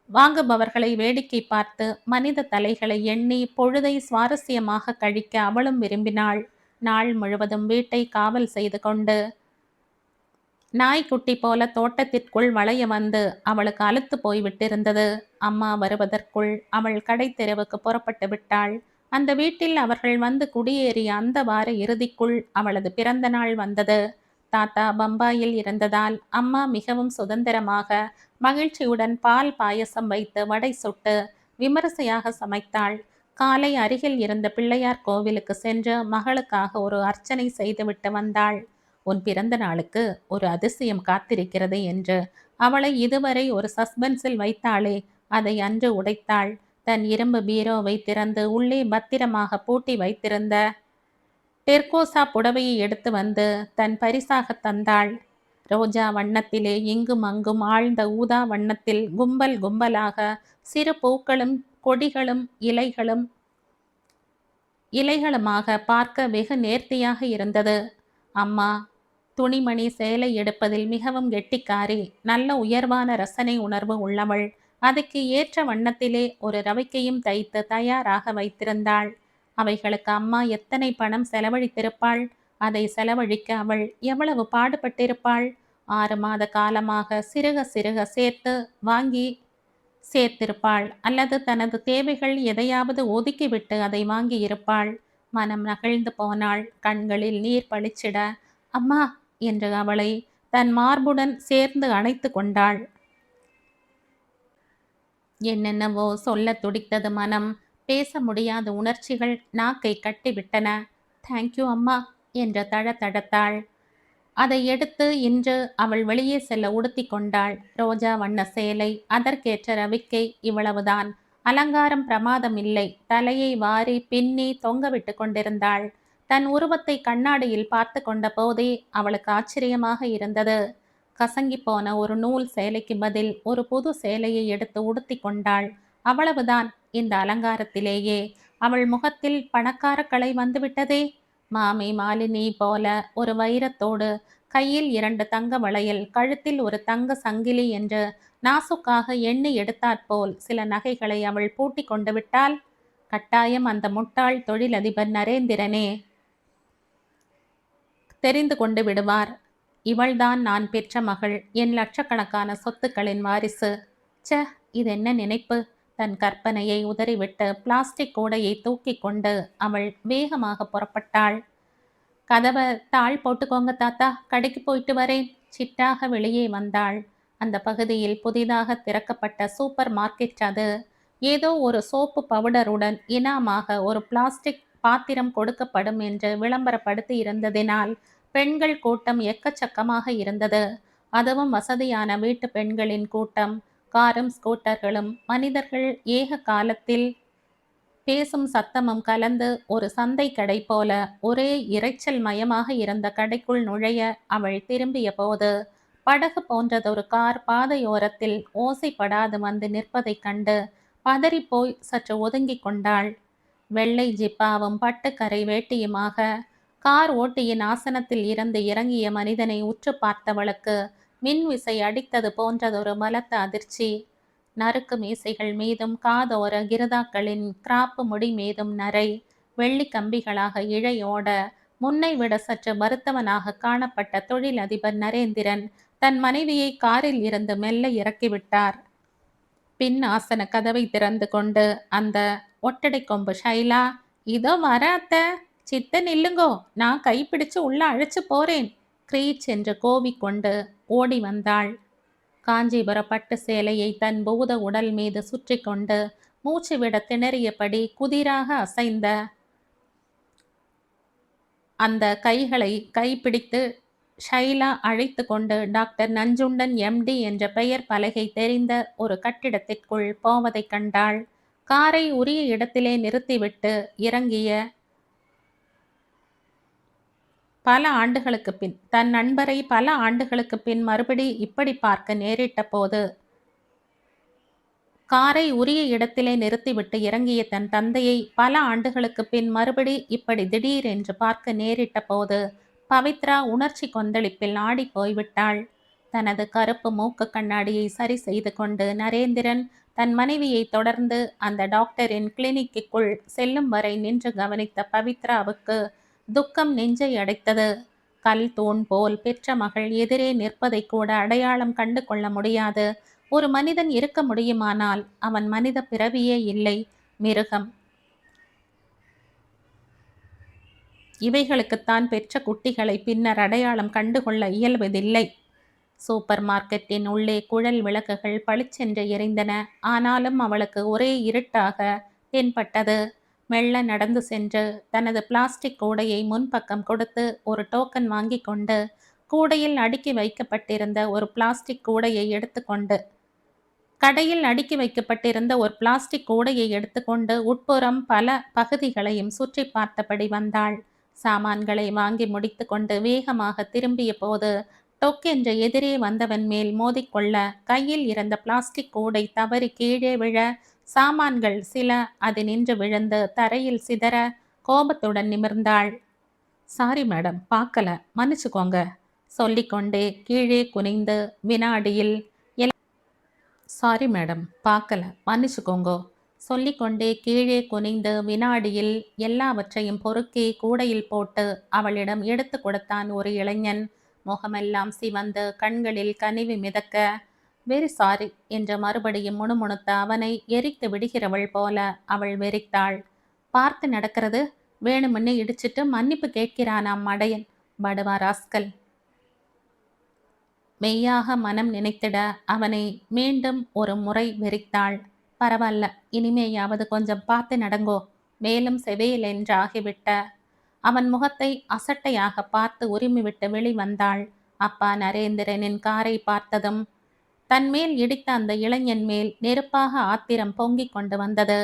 வாங்குபவர்களை வேடிக்கை பார்த்து மனித தலைகளை எண்ணி பொழுதை சுவாரஸ்யமாக கழிக்க அவளும் விரும்பினாள். நாள் முழுவதும் வீட்டை காவல் செய்து கொண்டு நாய்க்குட்டி போல தோட்டத்திற்குள் வளைய வந்து அவளுக்கு அலுத்து போய்விட்டிருந்தது. அம்மா வருவதற்குள் அவள் கடை தெருவுக்கு புறப்பட்டு விட்டாள். அந்த வீட்டில் அவர்கள் வந்து குடியேறிய அந்த வார இறுதிக்குள் அவளது பிறந்த நாள் வந்தது. தாத்தா பம்பாயில் இருந்ததால் அம்மா மிகவும் சுதந்திரமாக மகிழ்ச்சியுடன் பால் பாயசம் வைத்து வடை சுட்டு விமரிசையாக சமைத்தாள். காலை அருகில் இருந்த பிள்ளையார் கோவிலுக்கு சென்று மகளுக்காக ஒரு அர்ச்சனை செய்துவிட்டு வந்தாள். உன் பிறந்த நாளுக்கு ஒரு அதிசயம் காத்திருக்கிறது என்று அவளை இதுவரை ஒரு சஸ்பென்ஸில் வைத்தாளே, அதை அன்று உடைத்தாள். தன் இரும்பு பீரோவை திறந்து உள்ளே பத்திரமாக பூட்டி வைத்திருந்த டெர்கோசா புடவையை எடுத்து வந்து தன் பரிசாக தந்தாள். ரோஜா வண்ணத்திலே இங்கும் அங்கும் ஆழ்ந்த ஊதா வண்ணத்தில் கும்பல் கும்பலாக சிறு பூக்களும் கொடிகளும் இலைகளுமாக பார்க்க வெகு நேர்த்தியாக இருந்தது. அம்மா துணிமணி சேலை எடுப்பதில் மிகவும் கெட்டிக்காரி. நல்ல உயர்வான ரசனை உணர்வு உள்ளவள். அதுக்கு ஏற்ற வண்ணத்திலே ஒரு ரவிக்கையும் தைத்து தயாராக வைத்திருந்தாள். அவைகளுக்கு அம்மா எத்தனை பணம் செலவழித்திருப்பாள். அதை செலவழிக்க அவள் எவ்வளவு பாடுபட்டிருப்பாள். 6 மாத காலமாக சிறுக சிறுக சேர்த்து வாங்கி சேர்த்திருப்பாள். அல்லது தனது தேவைகள் எதையாவது ஒதுக்கிவிட்டு அதை வாங்கி இருப்பாள். மனம் நகழ்ந்து போனாள். கண்களில் நீர் பளிச்சிட அம்மா என்று அவளை தன் மார்புடன் சேர்ந்து அணைத்து கொண்டாள். என்னென்னவோ சொல்ல துடித்தது மனம். பேச முடியாத உணர்ச்சிகள் நாக்கை கட்டிவிட்டன. தேங்க்யூ அம்மா என்று தழத்தழத்தாள். அதை எடுத்து இன்று அவள் வெளியே செல்ல உடுத்தி கொண்டாள். ரோஜா வண்ண சேலை, அதற்கேற்ற ரவிக்கை, இவ்வளவுதான். அலங்காரம் பிரமாதம் இல்லை. தலையை வாரி பின்னி தொங்கவிட்டு கொண்டிருந்தாள். தன் உருவத்தை கண்ணாடியில் பார்த்து கொண்ட போதே அவளுக்கு ஆச்சரியமாக இருந்தது. கசங்கி போன ஒரு நூல் சேலைக்கு பதில் ஒரு புது சேலையை எடுத்து உடுத்தி கொண்டாள். அவ்வளவுதான். இந்த அலங்காரத்திலேயே அவள் முகத்தில் பணக்கார களை வந்துவிட்டதே. மாமி மாலினி போல ஒரு வைரத்தோடு, கையில் 2 தங்க வளையல், கழுத்தில் ஒரு தங்க சங்கிலி என்று நாசுக்காக எண்ணி எடுத்தாற்போல் சில நகைகளை அவள் பூட்டி கொண்டு விட்டாள். கட்டாயம் அந்த முட்டாள் தொழிலதிபர் நரேந்திரனே தெரிந்து கொண்டு விடுவார். இவள்தான் நான் பெற்ற மகள், என் லட்சக்கணக்கான சொத்துக்களின் வாரிசு. ச்ச, இதென்ன நினைப்பு! தன் கற்பனையை உதறிவிட்டு பிளாஸ்டிக் கூடையை தூக்கி கொண்டு அவள் வேகமாக புறப்பட்டாள். கதவை தாள் போட்டுக்கோங்க தாத்தா, கடைக்கு போயிட்டு வரேன். சிட்டாக வெளியே வந்தாள். அந்த பகுதியில் புதிதாக திறக்கப்பட்ட சூப்பர் மார்க்கெட் அது. ஏதோ ஒரு சோப்பு பவுடருடன் இனாமாக ஒரு பிளாஸ்டிக் பாத்திரம் கொடுக்கப்படும் என்று விளம்பரப்படுத்தி இருந்ததினால் பெண்கள் கூட்டம் எக்கச்சக்கமாக இருந்தது. அதுவும் வசதியான வீட்டு பெண்களின் கூட்டம். காரும் ஸ்கூட்டர்களும் மனிதர்கள் ஏக காலத்தில் பேசும் சத்தமும் கலந்து ஒரு சந்தை கடை போல ஒரே இரைச்சல் மயமாக இருந்த கடைக்குள் நுழைய அவள் திரும்பிய போது படகு போன்றதொரு கார் பாதையோரத்தில் ஓசைப்படாது வந்து நிற்பதைக் கண்டு பதறிப்போய் சற்று ஒதுங்கி கொண்டாள். வெள்ளை ஜிப்பாவும் பட்டுக்கரை வேட்டியுமாக கார் ஓட்டியின் ஆசனத்தில் இருந்து இறங்கிய மனிதனை உற்று பார்த்தவளுக்கு மின் விசை அடித்தது போன்றதொரு பலத்த அதிர்ச்சி. நறுக்கு மீசைகள் மீதும் காதோர கிருதாக்களின் கிராப்பு முடி மீதும் நரை வெள்ளி கம்பிகளாக இழையோட முன்னை விட சற்று வருத்தவனாக காணப்பட்ட தொழிலதிபர் நரேந்திரன் தன் மனைவியை காரில் இருந்து மெல்ல இறக்கிவிட்டார். பின் ஆசன கதவை திறந்து கொண்டு அந்த ஒட்டடை கொம்பு ஷைலா, இதோ வர அத்தை, சித்த நில்லுங்கோ, நான் கைப்பிடிச்சு உள்ள அழைச்சு போறேன், கிரீச் என்று கோவிக்கொண்டு ஓடி வந்தாள். காஞ்சிபுர பட்டு சேலையை தன் பூத உடல் மீது சுற்றி கொண்டு மூச்சு விட திணறியபடி குதிராக அசைந்த அந்த கைகளை கைப்பிடித்து ஷைலா அழைத்து கொண்டு டாக்டர் நஞ்சுண்டன் எம்டி என்ற பெயர் பலகை தெரிந்த ஒரு கட்டிடத்திற்குள் போவதைக் கண்டாள். காரை உரிய இடத்திலே நிறுத்திவிட்டு இறங்கிய பல ஆண்டுகளுக்கு பின் தன் நண்பரை பல ஆண்டுகளுக்கு பின் மறுபடி இப்படி பார்க்க நேரிட்ட போது காரை உரிய இடத்திலே நிறுத்திவிட்டு இறங்கிய தன் தந்தையை பல ஆண்டுகளுக்கு பின் மறுபடி இப்படி திடீரென்று பார்க்க நேரிட்ட போது பவித்ரா உணர்ச்சி கொந்தளிப்பில் ஆடி போய்விட்டாள். தனது கருப்பு மூக்கு கண்ணாடியை சரி செய்து கொண்டு நரேந்திரன் தன் மனைவியை தொடர்ந்து அந்த டாக்டரின் கிளினிக்குள் செல்லும் வரை நின்று கவனித்த பவித்ராவுக்கு துக்கம் நெஞ்சை அடைத்தது. கல் தூண் போல் பெற்ற மகள் எதிரே நிற்பதை கூட அடையாளம் கண்டு கொள்ள முடியாது. ஒரு மனிதன் இருக்க முடியுமானால் அவன் மனித பிறவியே இல்லை, மிருகம். இவைகளுக்குத்தான் பெற்ற குட்டிகளை பின்னர் அடையாளம் கண்டுகொள்ள இயல்வதில்லை. சூப்பர் மார்க்கெட்டின் உள்ளே குழல் விளக்குகள் பளிச்சென்று எரிந்தன. ஆனாலும் அவளுக்கு ஒரே இருட்டாக தென்பட்டது. மெல்ல நடந்து சென்று தனது பிளாஸ்டிக் கூடையை முன்பக்கம் கொடுத்து ஒரு டோக்கன் வாங்கி கொண்டு கூடையில் அடுக்கி வைக்கப்பட்டிருந்த ஒரு பிளாஸ்டிக் கூடையை எடுத்துக்கொண்டு உட்புறம் பல பகுதிகளையும் சுற்றி பார்த்தபடி வந்தாள். சாமான்களை வாங்கி முடித்து கொண்டு வேகமாக திரும்பிய போது டொக்கென்று எதிரே வந்தவன் மேல் மோதிக்கொள்ள கையில் இருந்த பிளாஸ்டிக் கூடை தவறி கீழே விழ சாமான்கள் சில அது நின்று விழுந்து தரையில் சிதற கோபத்துடன் நிமிர்ந்தாள். சாரி மேடம், பார்க்கல, மன்னிச்சுக்கோங்க சொல்லிக்கொண்டே கீழே குனிந்து வினாடியில் சாரி மேடம், பார்க்கல, மன்னிச்சுக்கோங்கோ சொல்லிக்கொண்டே கீழே குனிந்து வினாடியில் எல்லாவற்றையும் பொறுக்கி கூடையில் போட்டு அவளிடம் எடுத்து கொடுத்தான் ஒரு இளைஞன். முகமெல்லாம் சிவந்து கண்களில் கனிவு மிதக்க வெரி சாரி என்று மறுபடியும் முணுமுணுத்த அவனை எரித்து விடுகிறவள் போல அவள் வெறித்தாள். பார்த்து நடக்கிறது, வேணுமுன்னு இடிச்சிட்டு மன்னிப்பு கேட்கிறானாம் மடையன், படுவா ராஸ்கல். மெய்யாக மனம் நினைத்திட அவனை மீண்டும் ஒரு முறை வெறித்தாள். பரவாயில்ல, இனிமேயாவது கொஞ்சம் பார்த்து நடங்கோ. மேலும் செவையில் என்றாகிவிட்ட அவன் முகத்தை அசட்டையாக பார்த்து உரிமிவிட்டு வெளிவந்தாள். அப்பா நரேந்திரனின் காரை பார்த்ததும் தன்மேல் இடித்த அந்த இளைஞன் மேல் நெருப்பாக ஆத்திரம் பொங்கிக் கொண்டு வந்தது.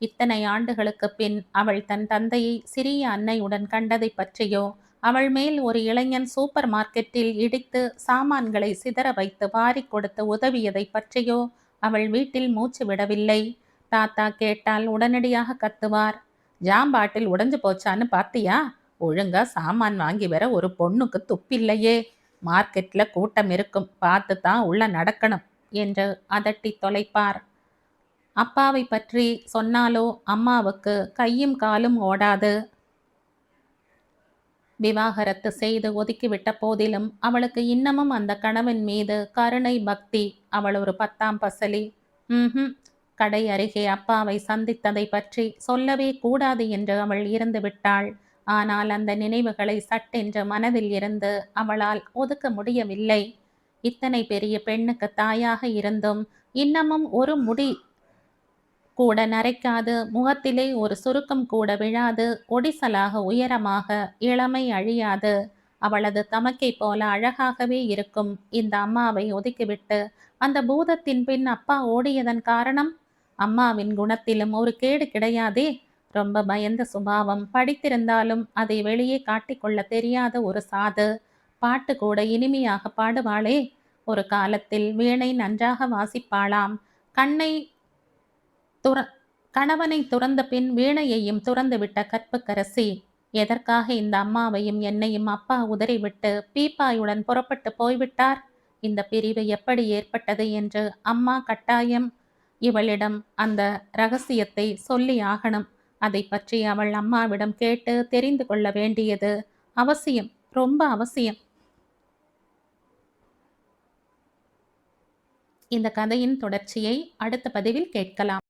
இத்தனை ஆண்டுகளுக்கு பின் அவள் தன் தந்தையை சிறிய அன்னையுடன் கண்டதை பற்றியோ, அவள் மேல் ஒரு இளைஞன் சூப்பர் மார்க்கெட்டில் இடித்து சாமான்களை சிதற வைத்து வாரி கொடுத்து உதவியதை பற்றியோ அவள் வீட்டில் மூச்சு விடவில்லை. தாத்தா கேட்டால் உடனடியாக கத்துவார். ஜாம் பாட்டில் உடைஞ்சு போச்சான்னு பாத்தியா? ஒழுங்கா சாமான் வாங்கி வர ஒரு பொண்ணுக்கு துப்பில்லையே. மார்க்கெட்ல கூட்டம் இருக்கும், பார்த்து தான் உள்ள நடக்கணும் என்று அதட்டி தொலைப்பார். அப்பாவை பற்றி சொன்னாலோ அம்மாவுக்கு கையும் காலும் ஓடாது. விவாகரத்து செய்து ஒதுக்கிவிட்ட போதிலும் அவளுக்கு இன்னமும் அந்த கணவன் மீது கருணை பக்தி. அவள் ஒரு 10ஆம் பசலி. கடை அருகே அப்பாவை சந்தித்ததை பற்றி சொல்லவே கூடாது என்று அவள் இருந்து விட்டாள். ஆனால் அந்த நினைவுகளை சட்டென்று மனதில் இருந்து அவளால் ஒதுக்க முடியவில்லை. இத்தனை பெரிய பெண்ணுக்கு தாயாக இருந்தும் இன்னமும் ஒரு முடி கூட நரைக்காது, முகத்திலே ஒரு சுருக்கம் கூட விழாது, ஒடிசலாக உயரமாக இளமை அழியாது, அவளது தமக்கை போல அழகாகவே இருக்கும் இந்த அம்மாவை ஒதுக்கிவிட்டு அந்த பூதத்தின் பின் அப்பா ஓடியதன் காரணம்? அம்மாவின் குணத்திலும் ஒரு கேடு கிடையாதே. ரொம்ப பயந்த சுபாவம், படித்திருந்தாலும் அதை வெளியே காட்டிக்கொள்ள தெரியாத ஒரு சாது. பாட்டு கூட இனிமையாக பாடுவாளே. ஒரு காலத்தில் வீணை நன்றாக வாசிப்பாளாம். கண்ணை துற கணவனை துறந்த பின் வீணையையும் துறந்துவிட்ட கற்புக்கரசி. எதற்காக இந்த அம்மாவையும் என்னையும் அப்பா உதறிவிட்டு பீப்பாயுடன் புறப்பட்டு போய்விட்டார்? இந்த பிரிவு எப்படி ஏற்பட்டது என்று அம்மா கட்டாயம் இவளிடம் அந்த ரகசியத்தை சொல்லி ஆகணும். அதை பற்றி அவள் அம்மாவிடம் கேட்டு தெரிந்து கொள்ள வேண்டியது அவசியம், ரொம்ப அவசியம். இந்த கதையின் தொடர்ச்சியை அடுத்த பதிவில் கேட்கலாம்.